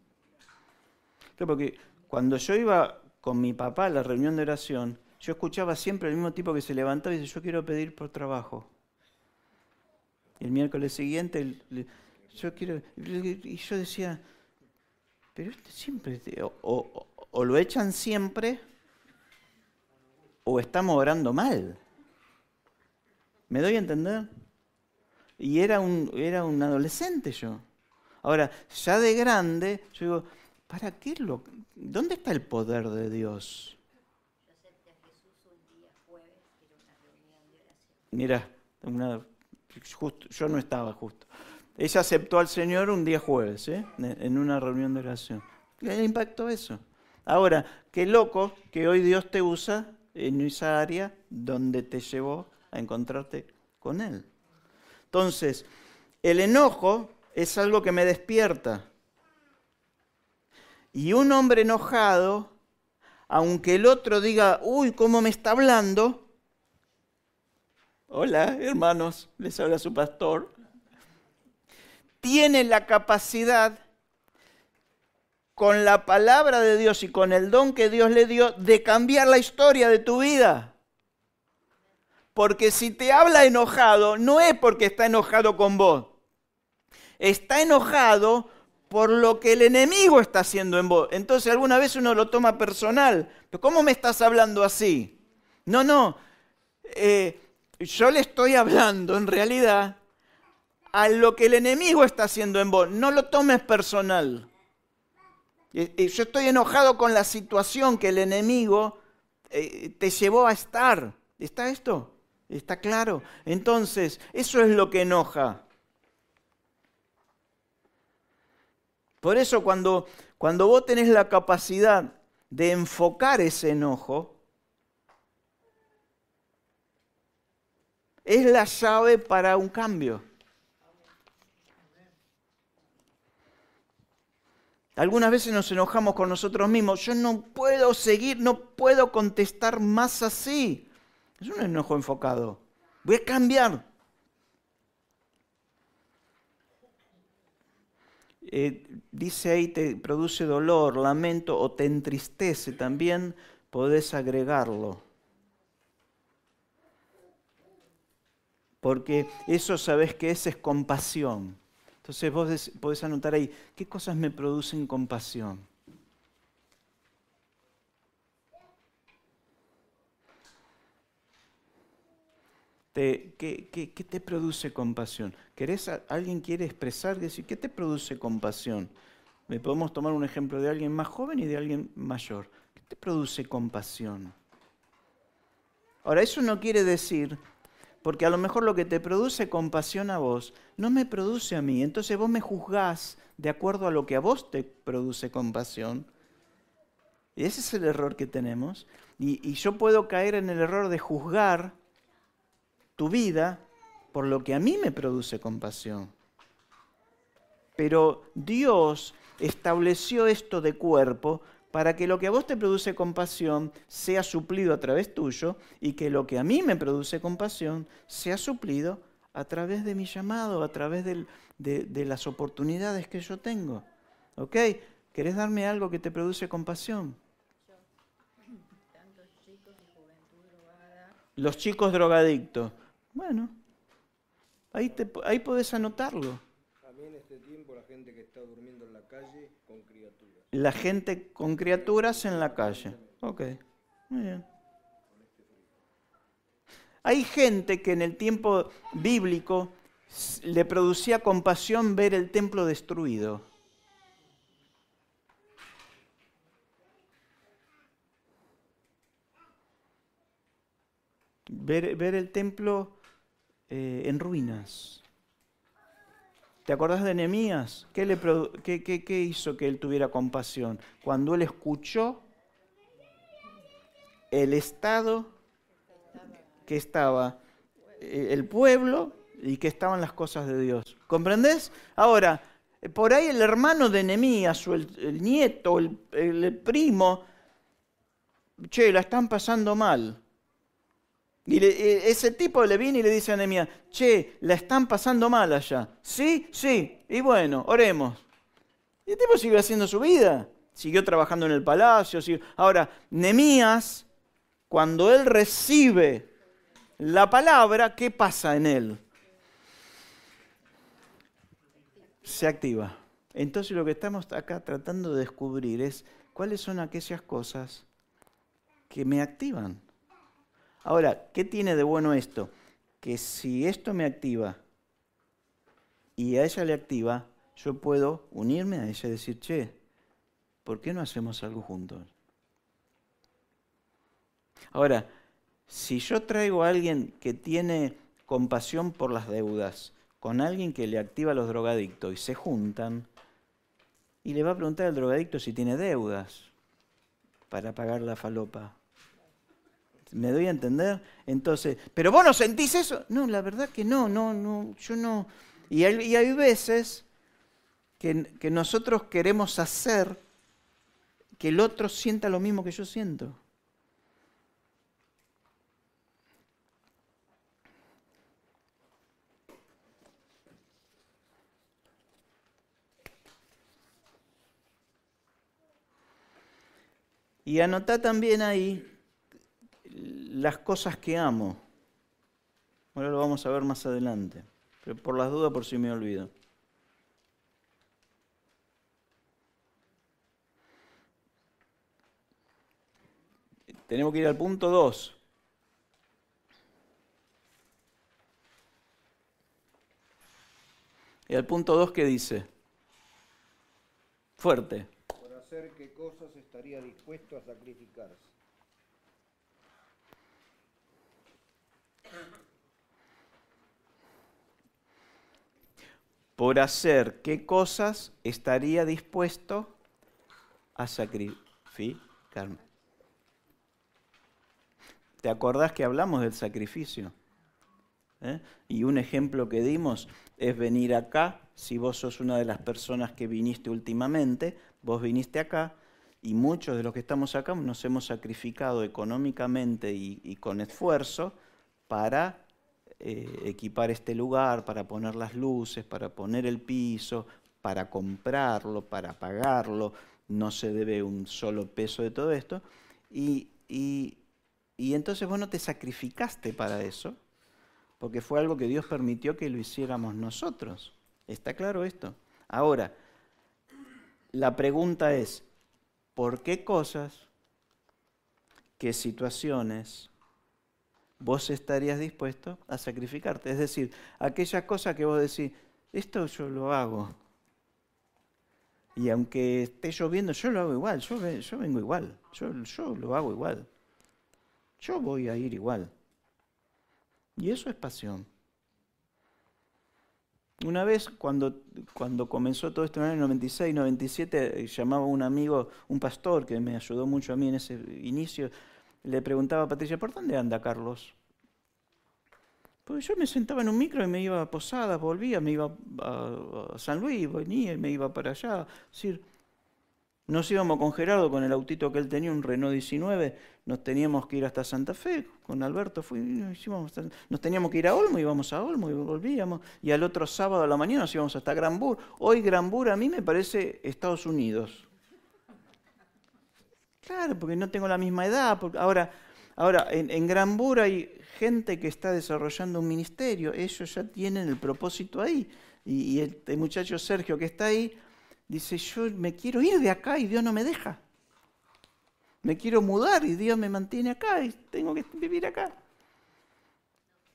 Claro, porque cuando yo iba con mi papá a la reunión de oración, yo escuchaba siempre el mismo tipo que se levantaba y dice, yo quiero pedir por trabajo. Y el miércoles siguiente, yo quiero... Y yo decía, pero este siempre... O lo echan siempre, o estamos orando mal. ¿Me doy a entender? Y era un adolescente yo. Ahora, ya de grande, yo digo, ¿para qué dónde está el poder de Dios? Yo acepté a Jesús un día jueves, era una reunión de oración. Mira, yo no estaba justo. Ella aceptó al Señor un día jueves, en una reunión de oración. ¿Le impactó eso? Ahora, qué loco que hoy Dios te usa en esa área donde te llevó a encontrarte con Él. Entonces, el enojo es algo que me despierta. Y un hombre enojado, aunque el otro diga, uy, ¿cómo me está hablando? Hola, hermanos, les habla su pastor. Tiene la capacidad, con la palabra de Dios y con el don que Dios le dio, de cambiar la historia de tu vida. Porque si te habla enojado, no es porque está enojado con vos. Está enojado por lo que el enemigo está haciendo en vos. Entonces alguna vez uno lo toma personal. ¿Pero cómo me estás hablando así? No. Yo le estoy hablando en realidad a lo que el enemigo está haciendo en vos. No lo tomes personal. Yo estoy enojado con la situación que el enemigo te llevó a estar. ¿Está esto? ¿Está claro? Entonces, eso es lo que enoja. Por eso cuando vos tenés la capacidad de enfocar ese enojo, es la llave para un cambio. Algunas veces nos enojamos con nosotros mismos. Yo no puedo seguir, no puedo contestar más así. Es un enojo enfocado. Voy a cambiar. Dice ahí, te produce dolor, lamento o te entristece. También podés agregarlo. Porque eso, ¿sabés qué es? Es compasión. Entonces vos podés anotar ahí, ¿qué cosas me producen compasión? ¿Qué te produce compasión? ¿Alguien quiere expresar, decir, qué te produce compasión? Podemos tomar un ejemplo de alguien más joven y de alguien mayor. ¿Qué te produce compasión? Ahora, eso no quiere decir, porque a lo mejor lo que te produce compasión a vos no me produce a mí. Entonces vos me juzgás de acuerdo a lo que a vos te produce compasión. Y ese es el error que tenemos. Y yo puedo caer en el error de juzgar tu vida por lo que a mí me produce compasión. Pero Dios estableció esto de cuerpo para que lo que a vos te produce compasión sea suplido a través tuyo y que lo que a mí me produce compasión sea suplido a través de mi llamado, a través de las oportunidades que yo tengo. ¿Ok? ¿Querés darme algo que te produce compasión? Tantos chicos y juventud drogada. Los chicos drogadictos. Bueno, ahí podés anotarlo. también en este tiempo la gente que está durmiendo en la calle con criaturas. La gente con criaturas en la calle. Ok, muy bien. Hay gente que en el tiempo bíblico le producía compasión ver el templo destruido. Ver el templo en ruinas. ¿Te acordás de Nehemías? ¿Qué hizo que él tuviera compasión? Cuando él escuchó el estado que estaba el pueblo y que estaban las cosas de Dios. ¿Comprendés? Ahora, por ahí el hermano de Nehemías o el nieto, el primo, che, la están pasando mal. Y ese tipo le viene y le dice a Nehemías, che, la están pasando mal allá. Sí, sí, y bueno, oremos. Y el tipo siguió haciendo su vida, siguió trabajando en el palacio. Ahora, Nehemías, cuando él recibe la palabra, ¿qué pasa en él? Se activa. Entonces lo que estamos acá tratando de descubrir es cuáles son aquellas cosas que me activan. Ahora, ¿qué tiene de bueno esto? Que si esto me activa y a ella le activa, yo puedo unirme a ella y decir, che, ¿por qué no hacemos algo juntos? Ahora, si yo traigo a alguien que tiene compasión por las deudas, con alguien que le activa a los drogadictos y se juntan, y le va a preguntar al drogadicto si tiene deudas para pagar la falopa. ¿Me doy a entender? Entonces, ¿pero vos no sentís eso? No, la verdad que no, yo no. Y hay veces que nosotros queremos hacer que el otro sienta lo mismo que yo siento. Y anotá también ahí las cosas que amo. Ahora lo vamos a ver más adelante. Pero por las dudas, por si me olvido. Tenemos que ir al punto 2. Y al punto 2, ¿qué dice? Fuerte. ¿Por hacer qué cosas estaría dispuesto a sacrificarse? Por hacer qué cosas estaría dispuesto a sacrificarme. ¿Te acordás que hablamos del sacrificio? Y un ejemplo que dimos es venir acá. Si vos sos una de las personas que viniste últimamente, vos viniste acá y muchos de los que estamos acá nos hemos sacrificado económicamente y con esfuerzo para equipar este lugar, para poner las luces, para poner el piso, para comprarlo, para pagarlo. No se debe un solo peso de todo esto. Y entonces vos no te sacrificaste para eso, porque fue algo que Dios permitió que lo hiciéramos nosotros. ¿Está claro esto? Ahora, la pregunta es, ¿por qué cosas, qué situaciones vos estarías dispuesto a sacrificarte? Es decir, aquellas cosas que vos decís, esto yo lo hago. Y aunque esté lloviendo, yo lo hago igual, yo vengo igual, yo lo hago igual. Yo voy a ir igual. Y eso es pasión. Una vez, cuando comenzó todo esto en el año 96, 97, llamaba a un amigo, un pastor que me ayudó mucho a mí en ese inicio, le preguntaba a Patricia, ¿por dónde anda Carlos? Pues yo me sentaba en un micro y me iba a Posadas, volvía, me iba a San Luis, venía y me iba para allá. Es decir, nos íbamos con Gerardo, con el autito que él tenía, un Renault 19, nos teníamos que ir hasta Santa Fe, con Alberto nos teníamos que ir a Olmo, íbamos a Olmo y volvíamos, y al otro sábado a la mañana nos íbamos hasta Granbur. Hoy Granbur a mí me parece Estados Unidos. Claro, porque no tengo la misma edad. Ahora en Granbur hay gente que está desarrollando un ministerio, ellos ya tienen el propósito ahí. Y el muchacho Sergio que está ahí dice, yo me quiero ir de acá y Dios no me deja. Me quiero mudar y Dios me mantiene acá y tengo que vivir acá.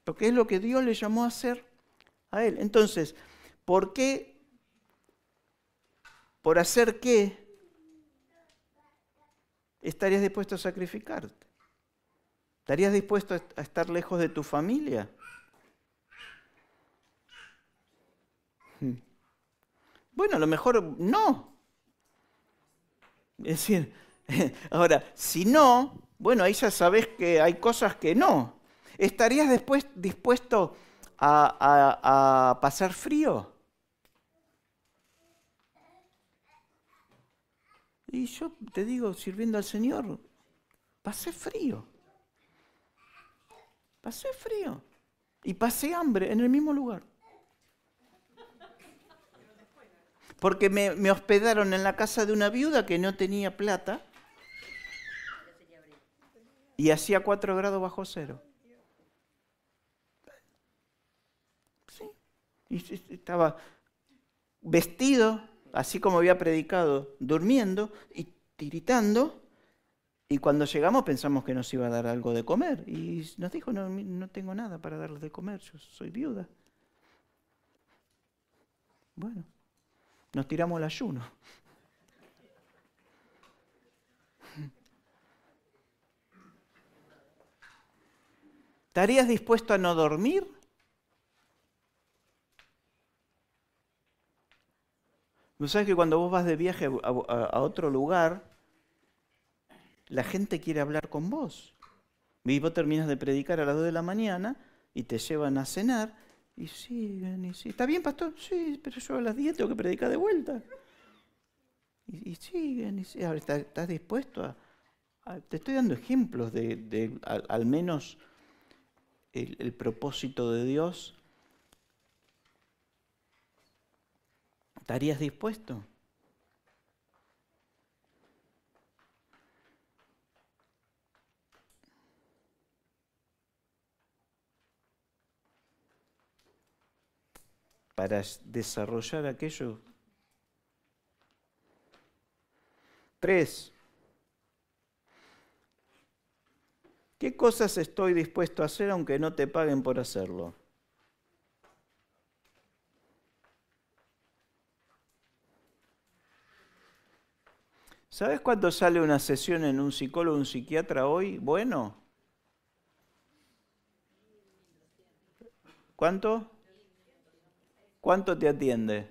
Porque es lo que Dios le llamó a hacer a él. Entonces, ¿por qué? ¿Por hacer qué? ¿Estarías dispuesto a sacrificarte? ¿Estarías dispuesto a estar lejos de tu familia? Bueno, a lo mejor no. Es decir, ahora, si no, bueno, ahí ya sabes que hay cosas que no. ¿Estarías después dispuesto a pasar frío? Y yo te digo, sirviendo al Señor, pasé frío. Pasé frío. Y pasé hambre en el mismo lugar. Porque me hospedaron en la casa de una viuda que no tenía plata y hacía 4 grados bajo cero. Sí. Y estaba vestido, así como había predicado, durmiendo y tiritando. Y cuando llegamos pensamos que nos iba a dar algo de comer. Y nos dijo, no tengo nada para darles de comer, yo soy viuda. Bueno, nos tiramos el ayuno. ¿Estarías dispuesto a no dormir? ¿No sabes que cuando vos vas de viaje a otro lugar, la gente quiere hablar con vos? Y vos terminas de predicar a las 2 de la mañana y te llevan a cenar y siguen y siguen. ¿Está bien, pastor? Sí, pero yo a las 10 tengo que predicar de vuelta. Y siguen y siguen. Ahora, ¿estás dispuesto te estoy dando ejemplos de al menos el propósito de Dios? ¿Estarías dispuesto? Para desarrollar aquello. 3. ¿Qué cosas estoy dispuesto a hacer aunque no te paguen por hacerlo? ¿Sabes cuánto sale una sesión en un psicólogo o un psiquiatra hoy? Bueno. ¿Cuánto? ¿Cuánto te atiende?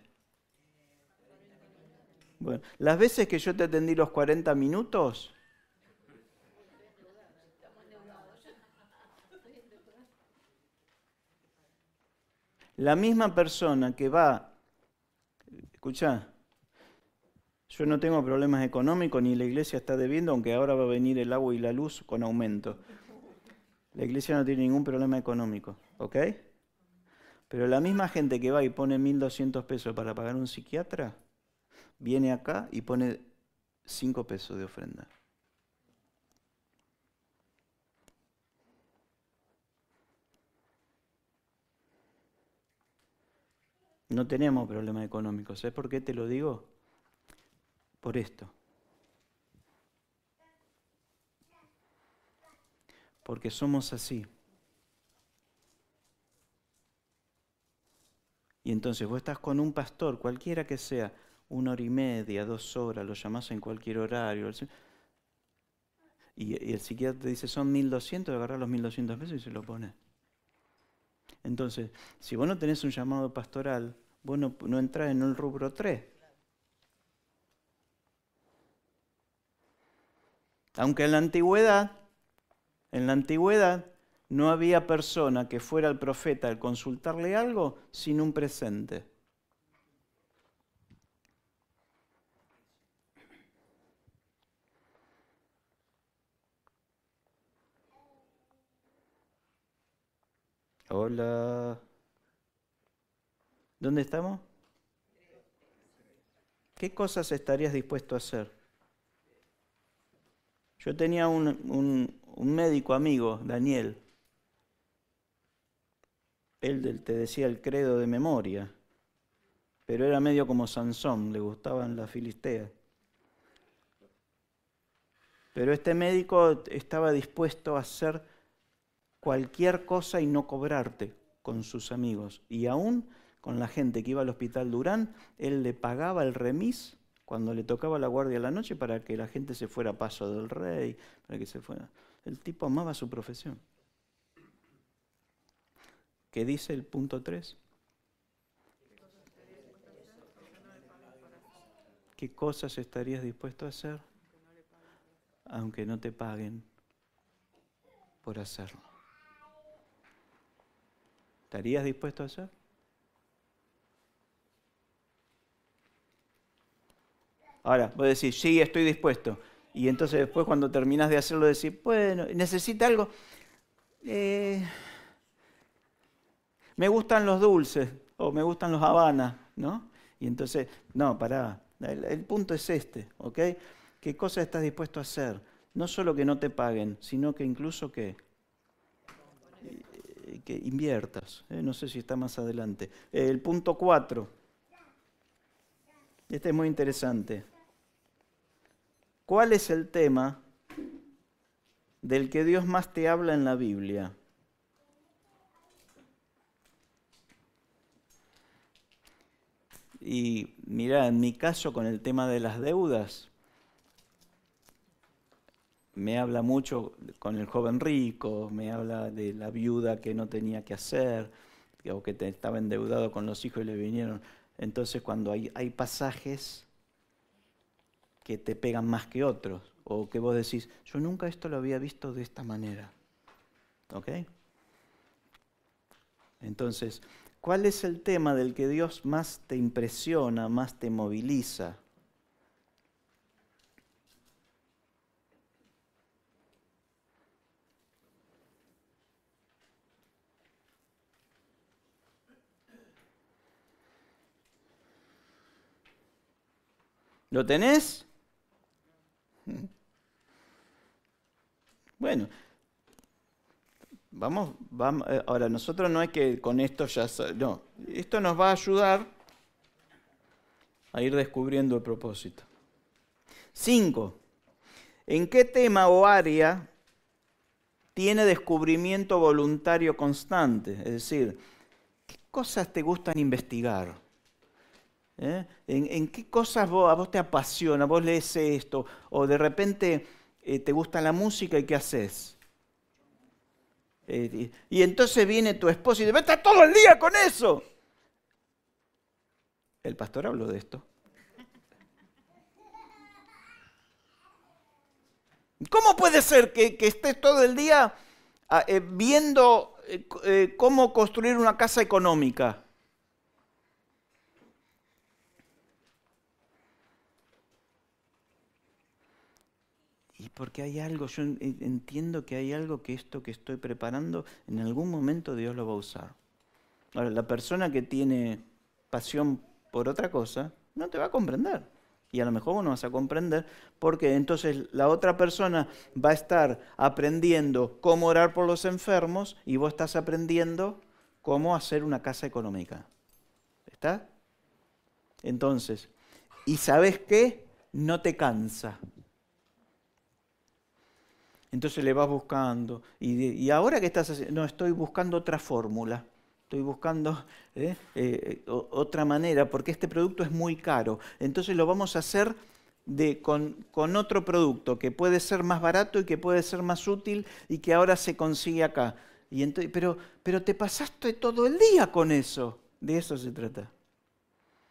Bueno, las veces que yo te atendí los 40 minutos, la misma persona que va, escuchá, yo no tengo problemas económicos ni la iglesia está debiendo, aunque ahora va a venir el agua y la luz con aumento. La iglesia no tiene ningún problema económico, ¿ok? Pero la misma gente que va y pone 1.200 pesos para pagar un psiquiatra, viene acá y pone 5 pesos de ofrenda. No tenemos problemas económicos. ¿Sabes por qué te lo digo? Por esto. Porque somos así. Y entonces vos estás con un pastor, cualquiera que sea, 1 hora y media, 2 horas, lo llamás en cualquier horario. Y el psiquiatra te dice, son 1.200, agarrás los 1.200 pesos y se lo pones. Entonces, si vos no tenés un llamado pastoral, vos no entrás en el rubro 3. Aunque en la antigüedad no había persona que fuera al profeta al consultarle algo sin un presente. Hola. ¿Dónde estamos? ¿Qué cosas estarías dispuesto a hacer? Yo tenía un médico amigo, Daniel. Él te decía el credo de memoria. pero era medio como Sansón, le gustaban las filisteas. Pero este médico estaba dispuesto a hacer cualquier cosa y no cobrarte con sus amigos. Y aún con la gente que iba al hospital Durán, él le pagaba el remis cuando le tocaba la guardia a la noche para que la gente se fuera a Paso del Rey, para que se fuera. El tipo amaba su profesión. ¿Qué dice el punto 3? ¿Qué cosas estarías dispuesto a hacer aunque no te paguen por hacerlo? ¿Estarías dispuesto a hacer? Ahora, vos decís, sí, estoy dispuesto. Y entonces después cuando terminás de hacerlo decís, bueno, ¿necesita algo? Me gustan los dulces o me gustan los habanas, ¿no? Y entonces, no, pará. El punto es este, ¿ok? ¿Qué cosa estás dispuesto a hacer? No solo que no te paguen, sino que incluso que inviertas. No sé si está más adelante. El punto 4. Este es muy interesante. ¿Cuál es el tema del que Dios más te habla en la Biblia? Y mira, en mi caso con el tema de las deudas, me habla mucho con el joven rico, me habla de la viuda que no tenía que hacer, o que estaba endeudado con los hijos y le vinieron. Entonces cuando hay pasajes que te pegan más que otros, o que vos decís, yo nunca esto lo había visto de esta manera. ¿Ok? Entonces, ¿cuál es el tema del que Dios más te impresiona, más te moviliza? ¿Lo tenés? Bueno, vamos, ahora nosotros no es que con esto ya... No, esto nos va a ayudar a ir descubriendo el propósito. 5. ¿En qué tema o área tiene descubrimiento voluntario constante? Es decir, ¿qué cosas te gustan investigar? ¿En qué cosas a vos te apasiona? ¿Vos lees esto? ¿O de repente te gusta la música y qué haces? Y entonces viene tu esposo y dice, ¡está todo el día con eso! El pastor habló de esto. ¿Cómo puede ser que estés todo el día viendo cómo construir una casa económica? Y porque hay algo, yo entiendo que hay algo que esto que estoy preparando, en algún momento Dios lo va a usar. Ahora, la persona que tiene pasión por otra cosa, no te va a comprender. Y a lo mejor vos no vas a comprender porque entonces la otra persona va a estar aprendiendo cómo orar por los enfermos y vos estás aprendiendo cómo hacer una casa económica. ¿Está? Entonces, ¿y sabes qué? No te cansa. Entonces le vas buscando. ¿Y ahora qué estás haciendo? No, estoy buscando otra fórmula. Estoy buscando otra manera porque este producto es muy caro. Entonces lo vamos a hacer con otro producto que puede ser más barato y que puede ser más útil y que ahora se consigue acá. Y entonces, pero te pasaste todo el día con eso. De eso se trata.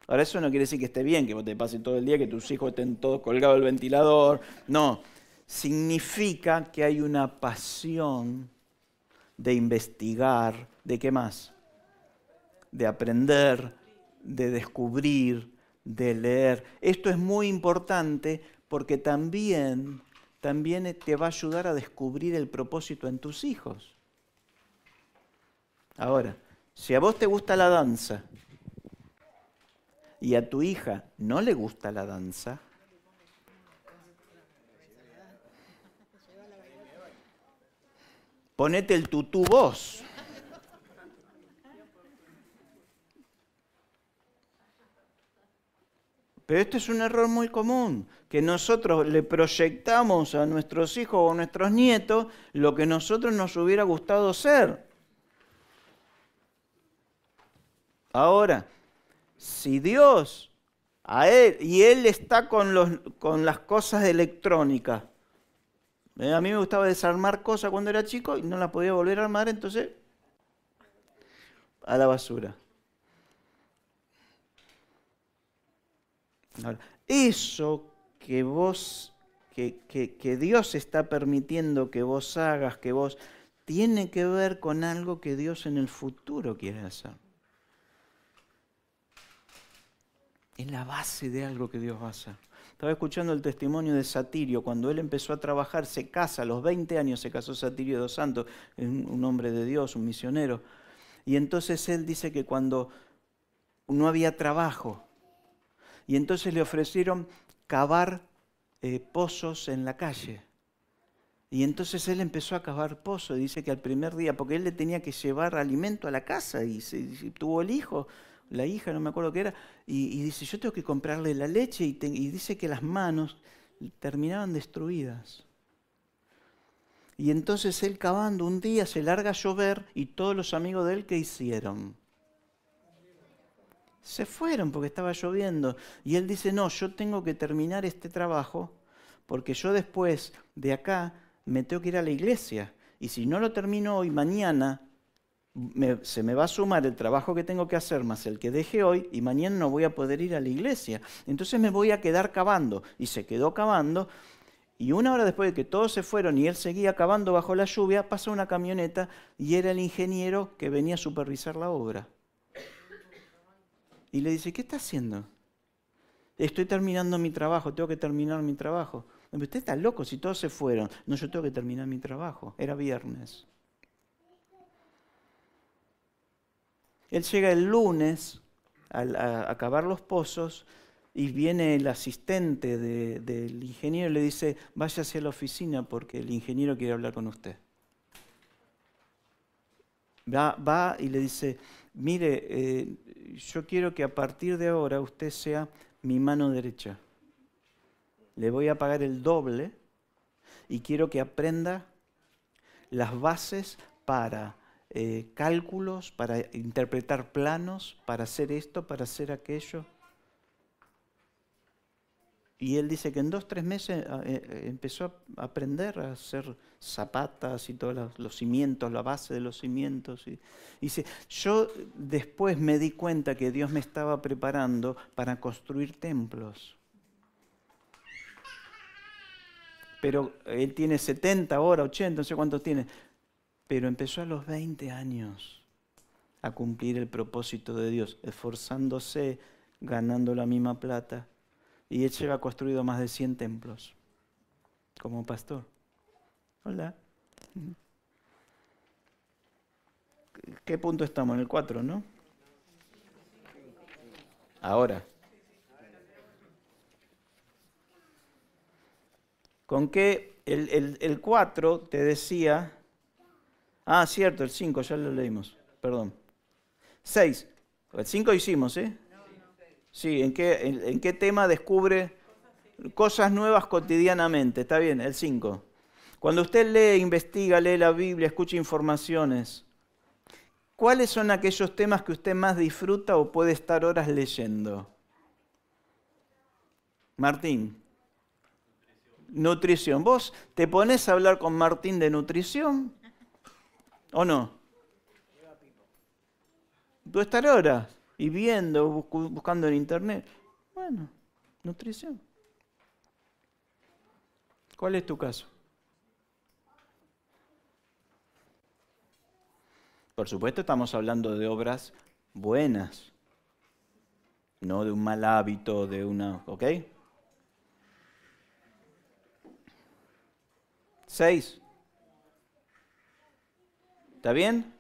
Ahora eso no quiere decir que esté bien, que vos te pases todo el día, que tus hijos estén todos colgados del ventilador. No. Significa que hay una pasión de investigar, ¿de qué más? De aprender, de descubrir, de leer. Esto es muy importante porque también te va a ayudar a descubrir el propósito en tus hijos. Ahora, si a vos te gusta la danza y a tu hija no le gusta la danza, ponete el tutú vos. Pero este es un error muy común, que nosotros le proyectamos a nuestros hijos o a nuestros nietos lo que nosotros nos hubiera gustado ser. Ahora, si Dios, a él, y él está con las cosas electrónicas, a mí me gustaba desarmar cosas cuando era chico y no las podía volver a armar, entonces a la basura. Ahora, eso que vos, que Dios está permitiendo que vos hagas, que vos, tiene que ver con algo que Dios en el futuro quiere hacer. Es la base de algo que Dios va a hacer. Estaba escuchando el testimonio de Satirio, cuando él empezó a trabajar, se casa, a los 20 años se casó Satirio dos Santos, un hombre de Dios, un misionero. Y entonces él dice que cuando no había trabajo, y entonces le ofrecieron cavar pozos en la calle. Y entonces él empezó a cavar pozos, dice que al primer día, porque él le tenía que llevar alimento a la casa, y tuvo el hijo, la hija, no me acuerdo qué era, y dice, yo tengo que comprarle la leche, y dice que las manos terminaban destruidas. Y entonces él cavando un día se larga a llover, y todos los amigos de él, ¿qué hicieron? Se fueron porque estaba lloviendo. Y él dice, no, yo tengo que terminar este trabajo, porque yo después de acá me tengo que ir a la iglesia. Y si no lo termino hoy, mañana se me va a sumar el trabajo que tengo que hacer más el que dejé hoy, y mañana no voy a poder ir a la iglesia. Entonces me voy a quedar cavando. Y se quedó cavando, y una hora después de que todos se fueron y él seguía cavando bajo la lluvia, pasa una camioneta y era el ingeniero que venía a supervisar la obra. Y le dice, ¿qué está haciendo? Estoy terminando mi trabajo, tengo que terminar mi trabajo. Usted está loco, si todos se fueron. No, yo tengo que terminar mi trabajo. Era viernes. Él llega el lunes a cavar los pozos y viene el asistente del ingeniero y le dice, vaya hacia la oficina porque el ingeniero quiere hablar con usted. Va y le dice, mire, yo quiero que a partir de ahora usted sea mi mano derecha. Le voy a pagar el doble y quiero que aprenda las bases para cálculos, para interpretar planos, para hacer esto, para hacer aquello. Y él dice que en 2 o 3 meses empezó a aprender a hacer zapatas y todos los cimientos, la base de los cimientos. Y dice, yo después me di cuenta que Dios me estaba preparando para construir templos. Pero él tiene 70 ahora, 80, no sé cuántos tiene. Pero empezó a los 20 años a cumplir el propósito de Dios, esforzándose, ganando la misma plata. Y él lleva construido más de 100 templos como pastor. Hola. ¿Qué punto estamos? En el 4, ¿no? Ahora. ¿Con qué? El 4 te decía... Ah, cierto, el 5, ya lo leímos. Perdón. 6. El 5 hicimos, ¿eh? Sí, ¿en qué tema descubre cosas nuevas cotidianamente? Está bien, el 5. Cuando usted lee, investiga, lee la Biblia, escucha informaciones, ¿cuáles son aquellos temas que usted más disfruta o puede estar horas leyendo? Martín. Nutrición. ¿Vos te pones a hablar con Martín de nutrición o no? Tú estar horas y viendo, buscando en internet. Bueno, nutrición. ¿Cuál es tu caso? Por supuesto estamos hablando de obras buenas, no de un mal hábito, de una... ¿Ok? 6. ¿Está bien?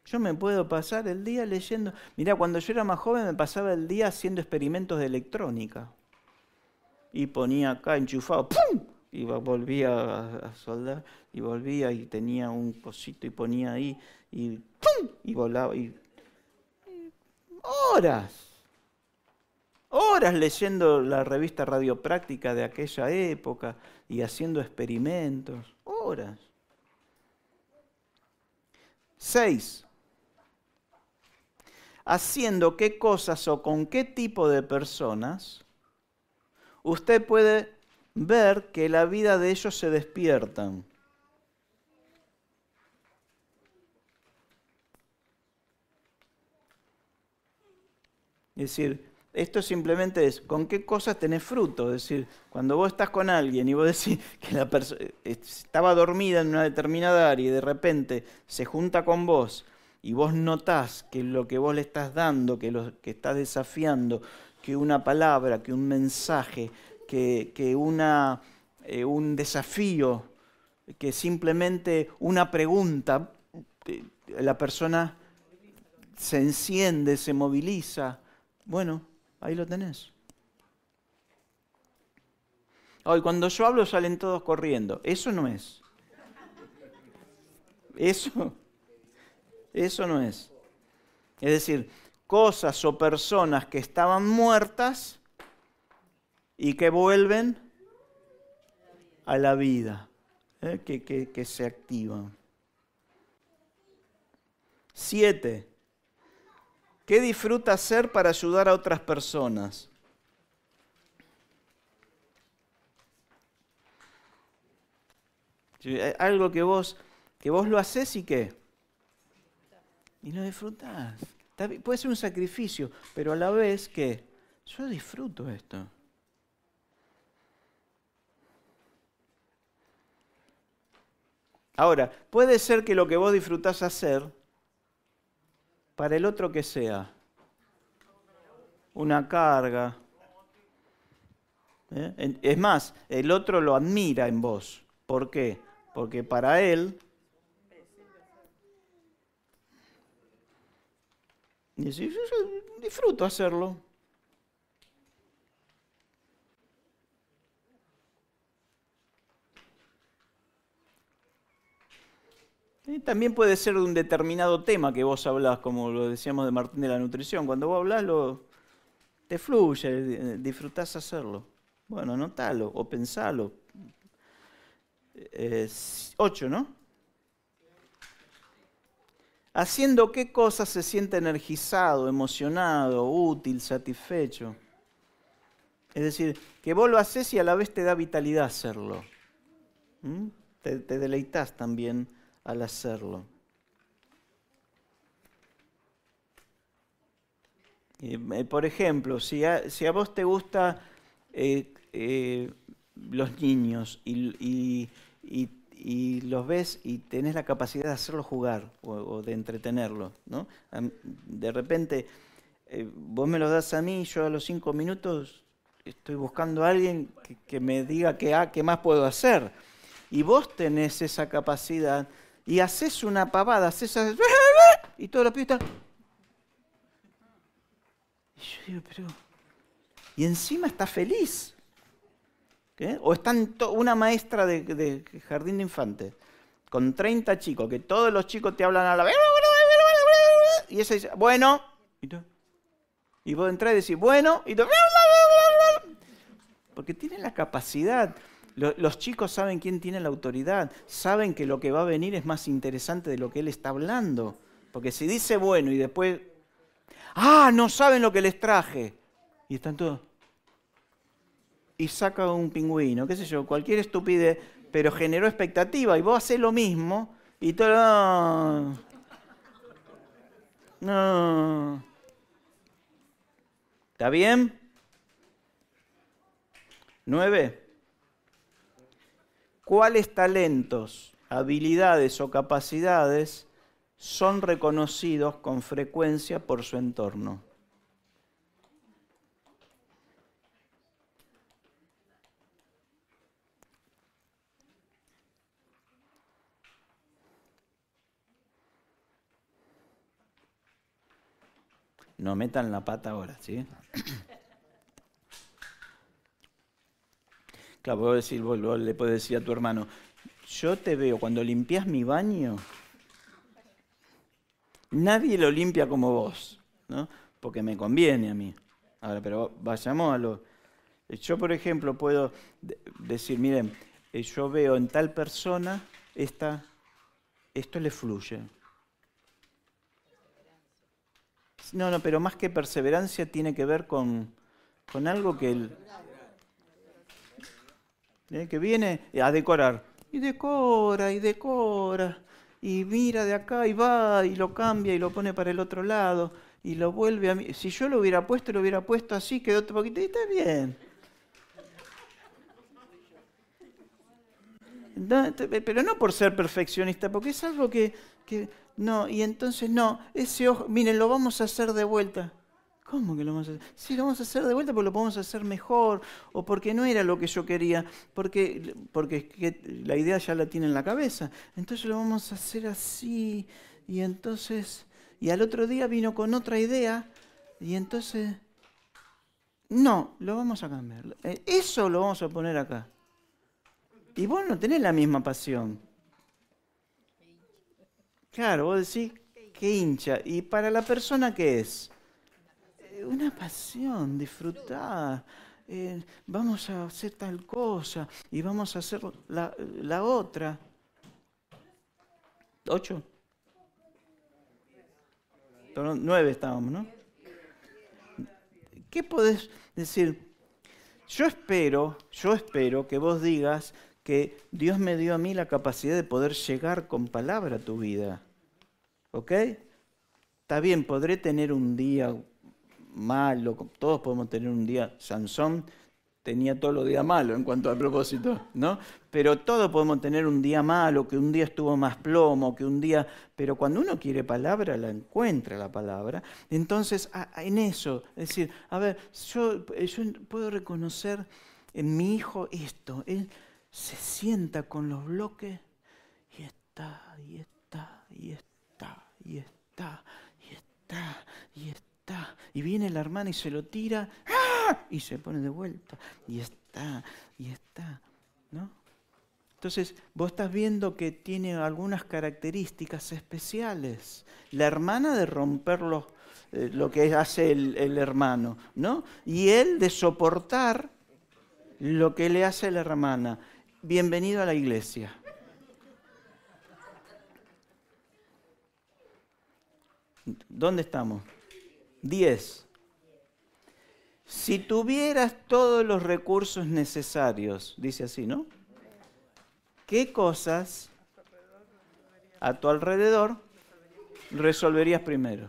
Yo me puedo pasar el día leyendo. Mirá, cuando yo era más joven me pasaba el día haciendo experimentos de electrónica. Y ponía acá enchufado, ¡pum! Y volvía a soldar, y volvía y tenía un cosito y ponía ahí, y ¡pum! Y volaba. Y horas. Horas leyendo la revista Radiopráctica de aquella época y haciendo experimentos. Horas. 6. Haciendo qué cosas o con qué tipo de personas usted puede ver que la vida de ellos se despiertan. Es decir, esto simplemente es con qué cosas tenés fruto. Es decir, cuando vos estás con alguien y vos decís que la persona estaba dormida en una determinada área y de repente se junta con vos y vos notás que lo que vos le estás dando, que lo que estás desafiando, que una palabra, que un mensaje, que un desafío, que simplemente una pregunta, la persona se enciende, se moviliza. Bueno, ahí lo tenés. Hoy cuando yo hablo salen todos corriendo. Eso no es. Eso no es. Es decir, cosas o personas que estaban muertas y que vuelven a la vida, que se activan. 7. ¿Qué disfruta hacer para ayudar a otras personas? Algo que vos lo haces y ¿qué? Y lo disfrutás. Puede ser un sacrificio, pero a la vez que yo disfruto esto. Ahora, puede ser que lo que vos disfrutás hacer para el otro que sea una carga. Es más, el otro lo admira en vos. ¿Por qué? Porque para él dice, yo disfruto hacerlo. Y también puede ser de un determinado tema que vos hablás, como lo decíamos de Martín de la nutrición. Cuando vos hablás, te fluye, disfrutás hacerlo. Bueno, anotalo o pensalo. 8, ¿no? Haciendo qué cosa se siente energizado, emocionado, útil, satisfecho. Es decir, que vos lo haces y a la vez te da vitalidad hacerlo. Te deleitás también al hacerlo. Por ejemplo, si a vos te gusta los niños y los ves y tenés la capacidad de hacerlos jugar o de entretenerlos, ¿no? De repente vos me los das a mí y yo a los 5 minutos estoy buscando a alguien que me diga qué más puedo hacer. Y vos tenés esa capacidad y haces una pavada, y todos los pibes están. Y yo digo, pero. Y encima está feliz. ¿Qué? O están una maestra de jardín de infantes con 30 chicos, que todos los chicos te hablan a la vez. Y esa dice, bueno. Y vos entrás y decís, bueno. Porque tienen la capacidad. Los chicos saben quién tiene la autoridad, saben que lo que va a venir es más interesante de lo que él está hablando. Porque si dice bueno y después, no saben lo que les traje. Y están todos. Y saca un pingüino, qué sé yo, cualquier estupidez, pero generó expectativa. Y vos hacés lo mismo y todo. No. ¿Está bien? 9. ¿Cuáles talentos, habilidades o capacidades son reconocidos con frecuencia por su entorno? No metan la pata ahora, ¿sí? Claro, vos le podés decir a tu hermano, yo te veo cuando limpias mi baño, nadie lo limpia como vos, ¿no? Porque me conviene a mí. Ahora, pero vayamos a lo... Yo, por ejemplo, puedo decir, miren, yo veo en tal persona, esto le fluye. No, pero más que perseverancia tiene que ver con algo que viene a decorar. Y decora, y mira de acá y va, y lo cambia y lo pone para el otro lado, y lo vuelve a mí. Si yo lo hubiera puesto así, quedó otro poquito, y está bien. No, pero no por ser perfeccionista, porque es algo que no, y entonces no, ese ojo, miren, lo vamos a hacer de vuelta. ¿Cómo que lo vamos a hacer? Sí, lo vamos a hacer de vuelta porque lo podemos hacer mejor, o porque no era lo que yo quería, porque la idea ya la tiene en la cabeza. Entonces lo vamos a hacer así, y entonces, y al otro día vino con otra idea, y entonces, no, lo vamos a cambiar. Eso lo vamos a poner acá. Y vos no tenés la misma pasión. Claro, vos decís, qué hincha. ¿Y para la persona qué es? Una pasión, disfrutar. Vamos a hacer tal cosa y vamos a hacer la otra. 8. 9 estábamos, ¿no? ¿Qué podés decir? Yo espero que vos digas que Dios me dio a mí la capacidad de poder llegar con palabra a tu vida. ¿Ok? Está bien, podré tener un día malo, todos podemos tener un día. Sansón tenía todos los días malos en cuanto a propósito, ¿no? Pero todos podemos tener un día malo, que un día estuvo más plomo, que un día... Pero cuando uno quiere palabra, la encuentra la palabra. Entonces, en eso, es decir, a ver, yo puedo reconocer en mi hijo esto. Él se sienta con los bloques y está, y está, y está, y está, y está, y está. Y viene la hermana y se lo tira, ¡ah! Y se pone de vuelta, y está, ¿no? Entonces, vos estás viendo que tiene algunas características especiales. La hermana de romper lo que hace el hermano, ¿no? Y él de soportar lo que le hace la hermana. Bienvenido a la iglesia. ¿Dónde estamos? 10. Si tuvieras todos los recursos necesarios, dice así, ¿no? ¿Qué cosas a tu alrededor resolverías primero?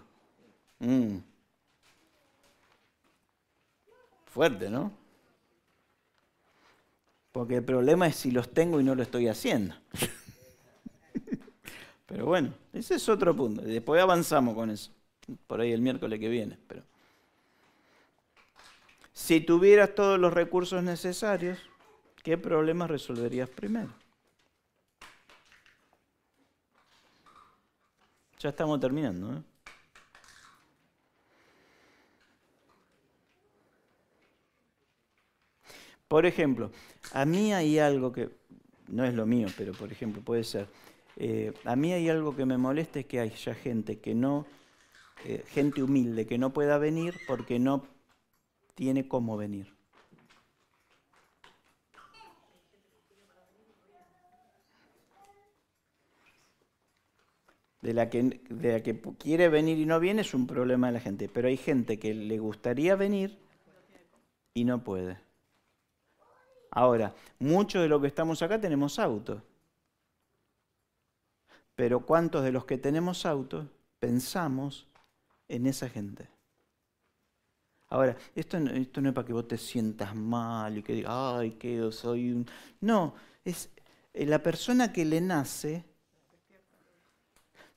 Fuerte, ¿no? Porque el problema es si los tengo y no lo estoy haciendo. Pero bueno, ese es otro punto. Después avanzamos con eso. Por ahí el miércoles que viene. Pero si tuvieras todos los recursos necesarios, ¿qué problemas resolverías primero? Ya estamos terminando, ¿eh? Por ejemplo, a mí hay algo que, no es lo mío, pero por ejemplo puede ser, a mí hay algo que me molesta, es que haya gente que no, gente humilde que no pueda venir porque no tiene cómo venir. De la que quiere venir y no viene es un problema de la gente, pero hay gente que le gustaría venir y no puede. Ahora, muchos de los que estamos acá tenemos autos, pero ¿cuántos de los que tenemos autos pensamos en esa gente? Ahora, esto no es para que vos te sientas mal y que digas, ay, que soy un... No, es la persona que le nace,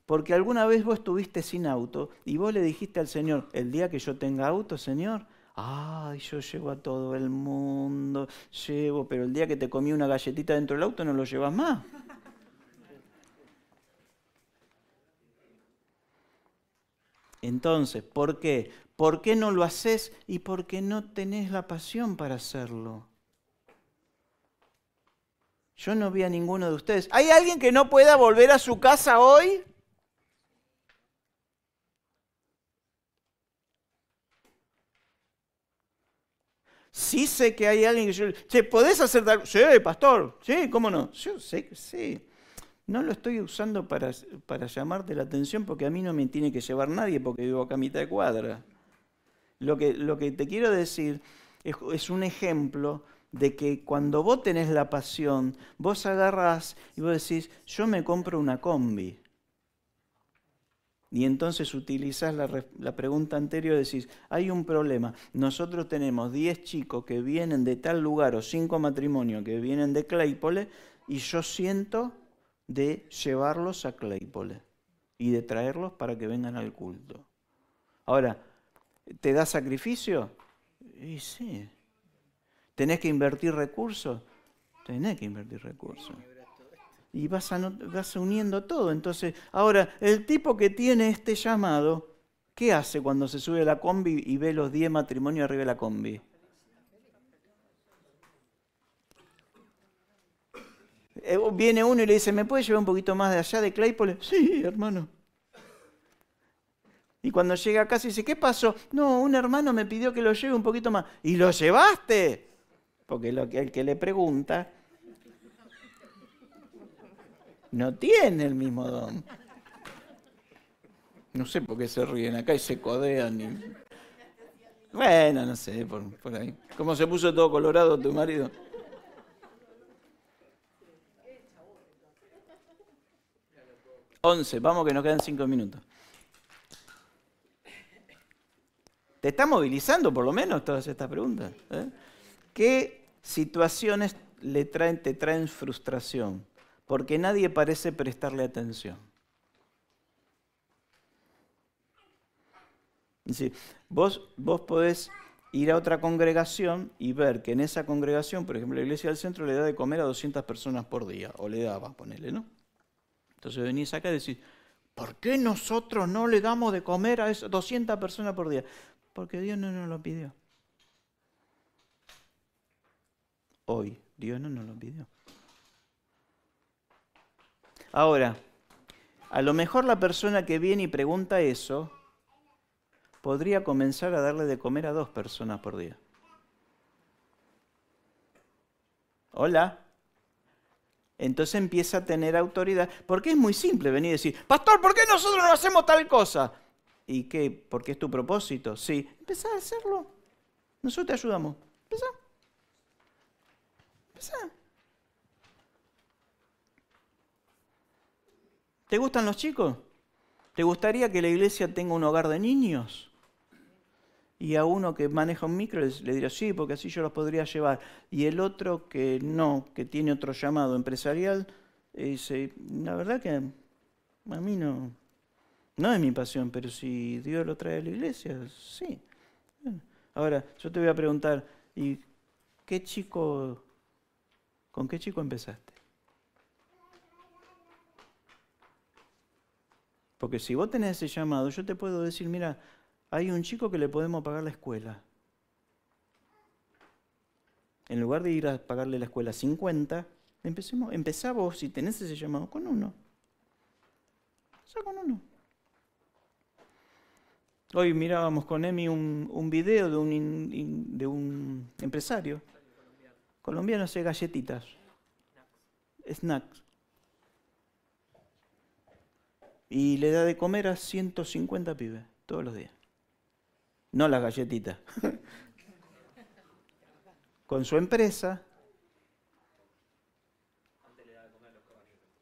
porque alguna vez vos estuviste sin auto y vos le dijiste al Señor, el día que yo tenga auto, Señor, ay, yo llevo a todo el mundo, pero el día que te comí una galletita dentro del auto no lo llevas más. Entonces, ¿por qué? ¿Por qué no lo haces y por qué no tenés la pasión para hacerlo? Yo no vi a ninguno de ustedes. ¿Hay alguien que no pueda volver a su casa hoy? Sí sé que hay alguien que yo... Che, ¿podés hacer tal? Sí, pastor. Sí, ¿cómo no? Yo sé que sí. No lo estoy usando para llamarte la atención porque a mí no me tiene que llevar nadie porque vivo acá a mitad de cuadra. Lo que te quiero decir es un ejemplo de que cuando vos tenés la pasión, vos agarrás y vos decís, yo me compro una combi. Y entonces utilizás la pregunta anterior y decís, hay un problema. Nosotros tenemos 10 chicos que vienen de tal lugar o 5 matrimonios que vienen de Claypole y yo siento de llevarlos a Claypole y de traerlos para que vengan al culto. Ahora, ¿te da sacrificio? Y sí. ¿Tenés que invertir recursos? Tenés que invertir recursos. Y vas uniendo todo. Entonces, ahora, el tipo que tiene este llamado, ¿qué hace cuando se sube a la combi y ve los 10 matrimonios arriba de la combi? Viene uno y le dice, ¿me puede llevar un poquito más de allá de Claypole? Sí, hermano. Y cuando llega a casa dice, ¿qué pasó? No, un hermano me pidió que lo lleve un poquito más. ¿Y lo llevaste? Porque el que le pregunta no tiene el mismo don. No sé por qué se ríen acá y se codean. Bueno, no sé, por ahí. ¿Cómo se puso todo colorado tu marido? Vamos que nos quedan 5 minutos. ¿Te está movilizando por lo menos todas estas preguntas? ¿Qué situaciones te traen frustración? Porque nadie parece prestarle atención. Es decir, vos podés ir a otra congregación y ver que en esa congregación, por ejemplo, la Iglesia del Centro le da de comer a 200 personas por día, o le daba, ponele, ¿no? Entonces venís acá y decís, ¿por qué nosotros no le damos de comer a esas 200 personas por día? Porque Dios no nos lo pidió. Hoy, Dios no nos lo pidió. Ahora, a lo mejor la persona que viene y pregunta eso, podría comenzar a darle de comer a 2 personas por día. Hola. Entonces empieza a tener autoridad. Porque es muy simple venir y decir, pastor, ¿por qué nosotros no hacemos tal cosa? ¿Y qué? ¿Porque es tu propósito? Sí. Empezá a hacerlo. Nosotros te ayudamos. Empezá. ¿Te gustan los chicos? ¿Te gustaría que la iglesia tenga un hogar de niños? Y a uno que maneja un micro le dirá, sí, porque así yo los podría llevar. Y el otro que no, que tiene otro llamado empresarial, dice, la verdad que a mí no es mi pasión, pero si Dios lo trae a la iglesia, sí. Ahora, yo te voy a preguntar, ¿y con qué chico empezaste? Porque si vos tenés ese llamado, yo te puedo decir, mira, hay un chico que le podemos pagar la escuela. En lugar de ir a pagarle la escuela 50, empezá vos, si tenés ese llamado, con uno. Empezá con uno. Hoy mirábamos con Emi un video de un empresario colombiano, hace galletitas, snacks. Y le da de comer a 150 pibes todos los días. No las galletitas. Con su empresa.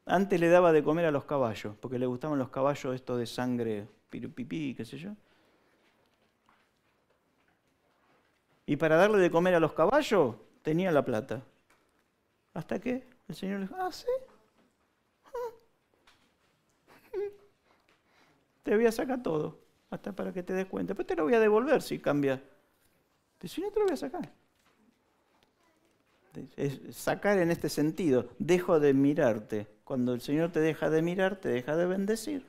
Antes le daba de comer a los caballos, porque le gustaban los caballos estos de sangre, pipí, qué sé yo. Y para darle de comer a los caballos, tenía la plata. Hasta que el Señor le dijo, ¿sí? Te voy a sacar todo, hasta para que te des cuenta. Después te lo voy a devolver si cambia. Si no, te lo voy a sacar. Es sacar en este sentido. Dejo de mirarte. Cuando el Señor te deja de mirar, te deja de bendecir.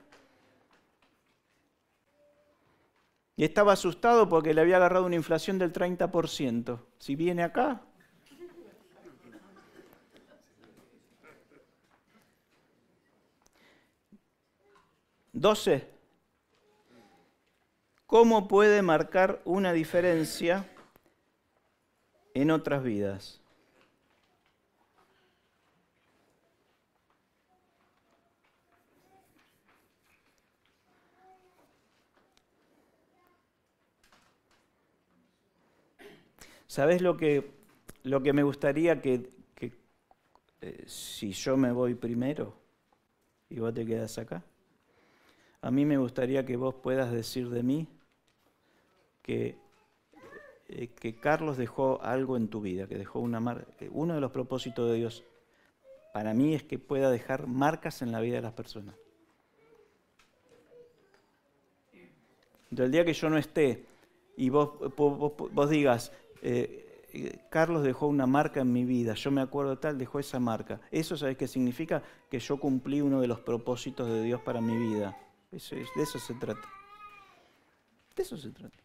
Y estaba asustado porque le había agarrado una inflación del 30%. Si viene acá... ¿12? ¿Cómo puede marcar una diferencia en otras vidas. ¿Sabés lo que me gustaría si yo me voy primero y vos te quedás acá? A mí me gustaría que vos puedas decir de mí que Carlos dejó algo en tu vida, que dejó una marca. Uno de los propósitos de Dios para mí es que pueda dejar marcas en la vida de las personas. Entonces, el día que yo no esté y vos digas, Carlos dejó una marca en mi vida, yo me acuerdo tal, dejó esa marca. Eso, ¿sabés qué significa? Que yo cumplí uno de los propósitos de Dios para mi vida. De eso se trata. De eso se trata.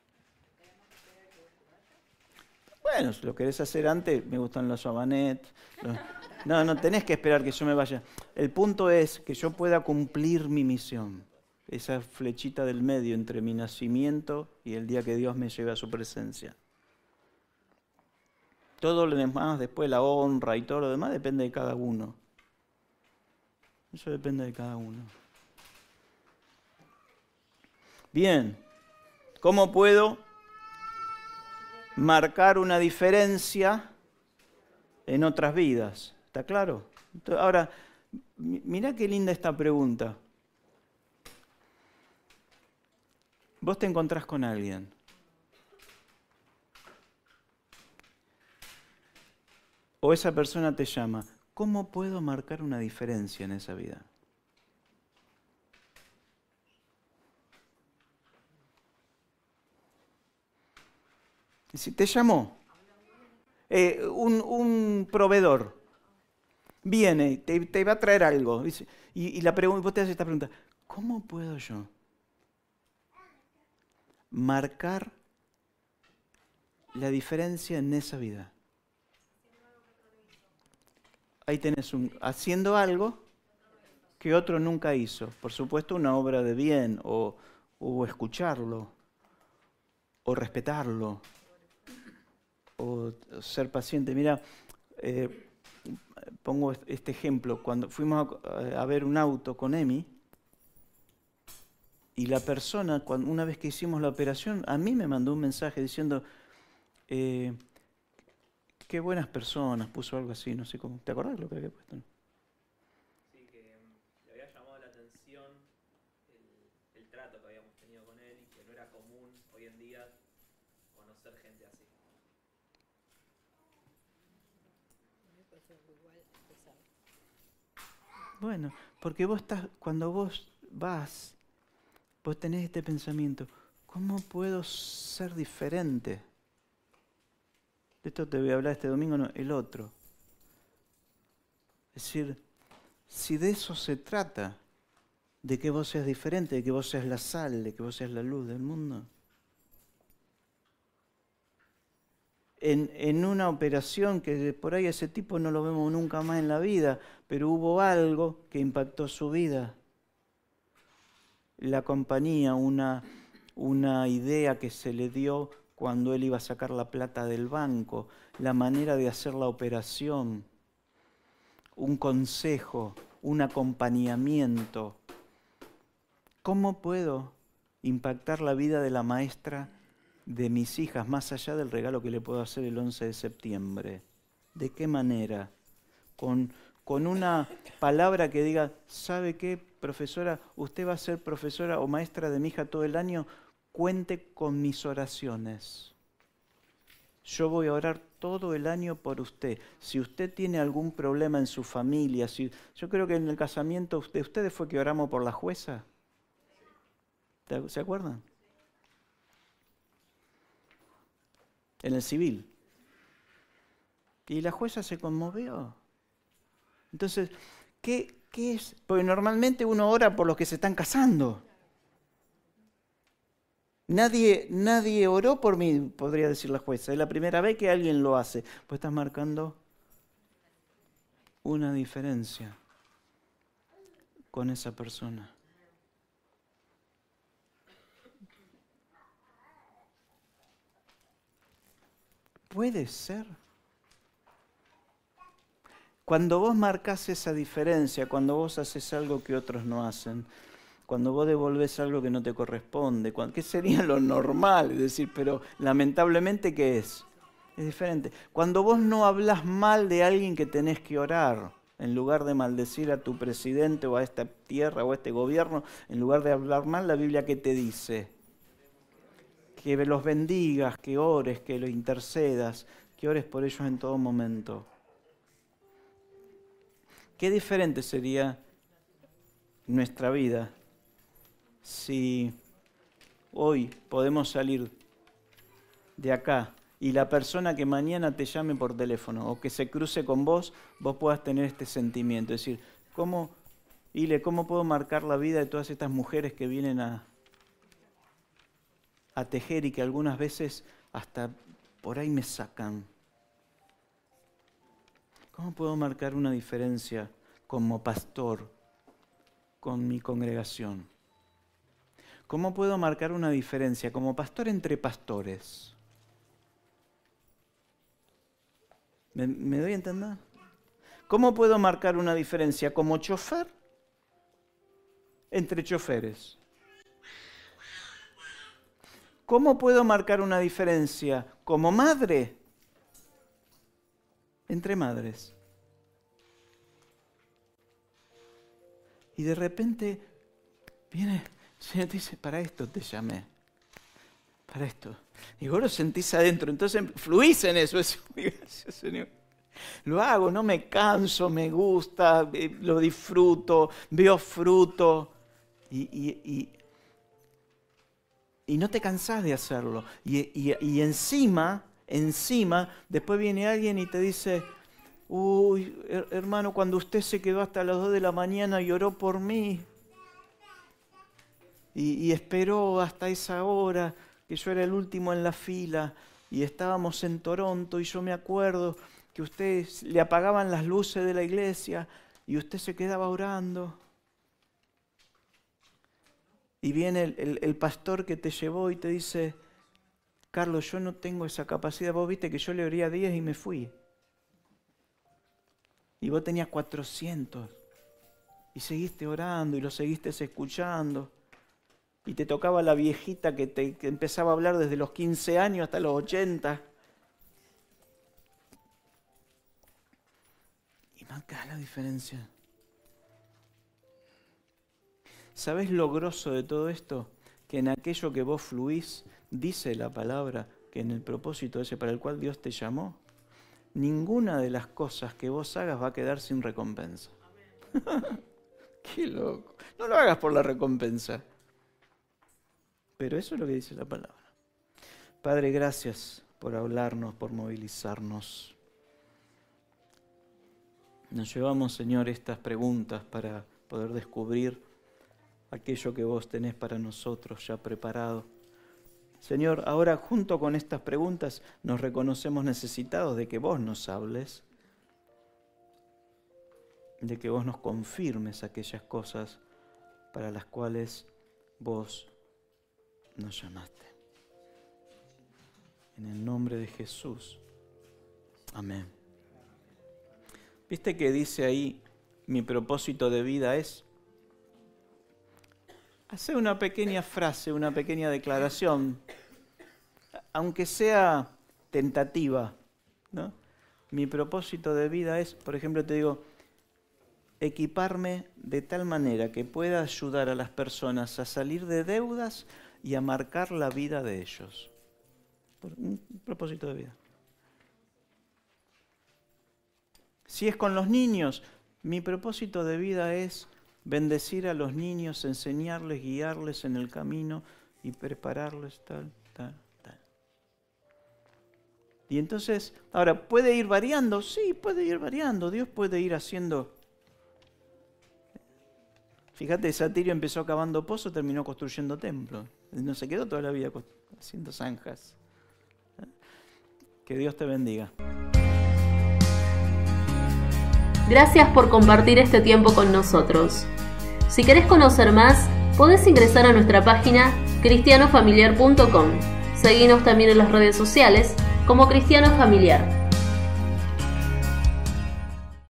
Bueno, si lo querés hacer antes, me gustan los Sabanet. No tenés que esperar que yo me vaya. El punto es que yo pueda cumplir mi misión. Esa flechita del medio entre mi nacimiento y el día que Dios me lleve a su presencia. Todo lo demás, después la honra y todo lo demás, depende de cada uno. Eso depende de cada uno. Bien, ¿cómo puedo marcar una diferencia en otras vidas? ¿Está claro? Entonces, ahora, mirá qué linda esta pregunta. Vos te encontrás con alguien. O esa persona te llama. ¿Cómo puedo marcar una diferencia en esa vida? Y si te llamó un proveedor, viene, te va a traer algo, y vos te haces esta pregunta, ¿cómo puedo yo marcar la diferencia en esa vida? Ahí tenés haciendo algo que otro nunca hizo. Por supuesto, una obra de bien, o escucharlo, o respetarlo, o ser paciente. Mira, pongo este ejemplo. Cuando fuimos a ver un auto con Emi, y la persona, una vez que hicimos la operación, a mí me mandó un mensaje diciendo, qué buenas personas, puso algo así, no sé cómo. ¿Te acordás de lo que había puesto? Sí, que le había llamado la atención el trato que habíamos tenido con él y que no era común hoy en día conocer gente así. Bueno, porque cuando vos vas, vos tenés este pensamiento, ¿cómo puedo ser diferente? De esto te voy a hablar este domingo, no, el otro. Es decir, si de eso se trata, de que vos seas diferente, de que vos seas la sal, de que vos seas la luz del mundo. En una operación que por ahí ese tipo no lo vemos nunca más en la vida, pero hubo algo que impactó su vida. La compañía, una idea que se le dio cuando él iba a sacar la plata del banco, la manera de hacer la operación, un consejo, un acompañamiento. ¿Cómo puedo impactar la vida de la maestra de mis hijas más allá del regalo que le puedo hacer el 11 de septiembre? ¿De qué manera? Con una palabra que diga, ¿sabe qué, profesora? Usted va a ser profesora o maestra de mi hija todo el año, cuente con mis oraciones. Yo voy a orar todo el año por usted. Si usted tiene algún problema en su familia, yo creo que en el casamiento de ustedes fue que oramos por la jueza. ¿Se acuerdan? En el civil. Y la jueza se conmovió. Entonces, ¿qué es? Porque normalmente uno ora por los que se están casando. Nadie oró por mí, podría decir la jueza. Es la primera vez que alguien lo hace. Pues estás marcando una diferencia con esa persona. Puede ser. Cuando vos marcás esa diferencia, cuando vos haces algo que otros no hacen, cuando vos devolvés algo que no te corresponde, ¿qué sería lo normal? Es decir, pero lamentablemente, ¿qué es? Es diferente. Cuando vos no hablas mal de alguien que tenés que orar, en lugar de maldecir a tu presidente o a esta tierra o a este gobierno, en lugar de hablar mal, la Biblia, ¿qué te dice? Que los bendigas, que ores, que los intercedas, que ores por ellos en todo momento. Qué diferente sería nuestra vida si hoy podemos salir de acá y la persona que mañana te llame por teléfono o que se cruce con vos, vos puedas tener este sentimiento. Es decir, ¿cómo puedo marcar la vida de todas estas mujeres que vienen a tejer y que algunas veces hasta por ahí me sacan? ¿Cómo puedo marcar una diferencia como pastor con mi congregación? ¿Cómo puedo marcar una diferencia como pastor entre pastores? ¿Me doy a entender? ¿Cómo puedo marcar una diferencia como chofer entre choferes? ¿Cómo puedo marcar una diferencia como madre entre madres? Y de repente viene el Señor, te dice, para esto te llamé, para esto. Y vos lo sentís adentro, entonces fluís en eso. Es muy gracias, Señor. Lo hago, no me canso, me gusta, lo disfruto, veo fruto. Y no te cansás de hacerlo. Y encima, después viene alguien y te dice, uy, hermano, cuando usted se quedó hasta las 2 de la mañana y oró por mí, y esperó hasta esa hora, que yo era el último en la fila, y estábamos en Toronto, y yo me acuerdo que ustedes le apagaban las luces de la iglesia, y usted se quedaba orando. Y viene el pastor que te llevó y te dice, Carlos, yo no tengo esa capacidad, vos viste que yo le oré a 10 y me fui. Y vos tenías 400, y seguiste orando, y lo seguiste escuchando. Y te tocaba la viejita que empezaba a hablar desde los 15 años hasta los 80. Y marcás la diferencia. ¿Sabés lo grosso de todo esto? Que en aquello que vos fluís, dice la palabra, que en el propósito ese para el cual Dios te llamó, ninguna de las cosas que vos hagas va a quedar sin recompensa. ¡Qué loco! No lo hagas por la recompensa. Pero eso es lo que dice la palabra. Padre, gracias por hablarnos, por movilizarnos. Nos llevamos, Señor, estas preguntas para poder descubrir aquello que vos tenés para nosotros ya preparado. Señor, ahora junto con estas preguntas nos reconocemos necesitados de que vos nos hables, de que vos nos confirmes aquellas cosas para las cuales vos nos llamaste. En el nombre de Jesús. Amén. ¿Viste que dice ahí, mi propósito de vida es? Hace una pequeña frase, una pequeña declaración, aunque sea tentativa, ¿no? Mi propósito de vida es, por ejemplo, te digo, equiparme de tal manera que pueda ayudar a las personas a salir de deudas y a marcar la vida de ellos. Un propósito de vida. Si es con los niños, mi propósito de vida es bendecir a los niños, enseñarles, guiarles en el camino y prepararles tal. Y entonces, ahora, ¿puede ir variando? Sí, puede ir variando. Dios puede ir haciendo. Fíjate, Satirio empezó cavando pozos, terminó construyendo templos. No se quedó toda la vida haciendo zanjas. Que Dios te bendiga. Gracias por compartir este tiempo con nosotros. Si querés conocer más, podés ingresar a nuestra página cristianofamiliar.com. Seguinos también en las redes sociales como cristiano familiar.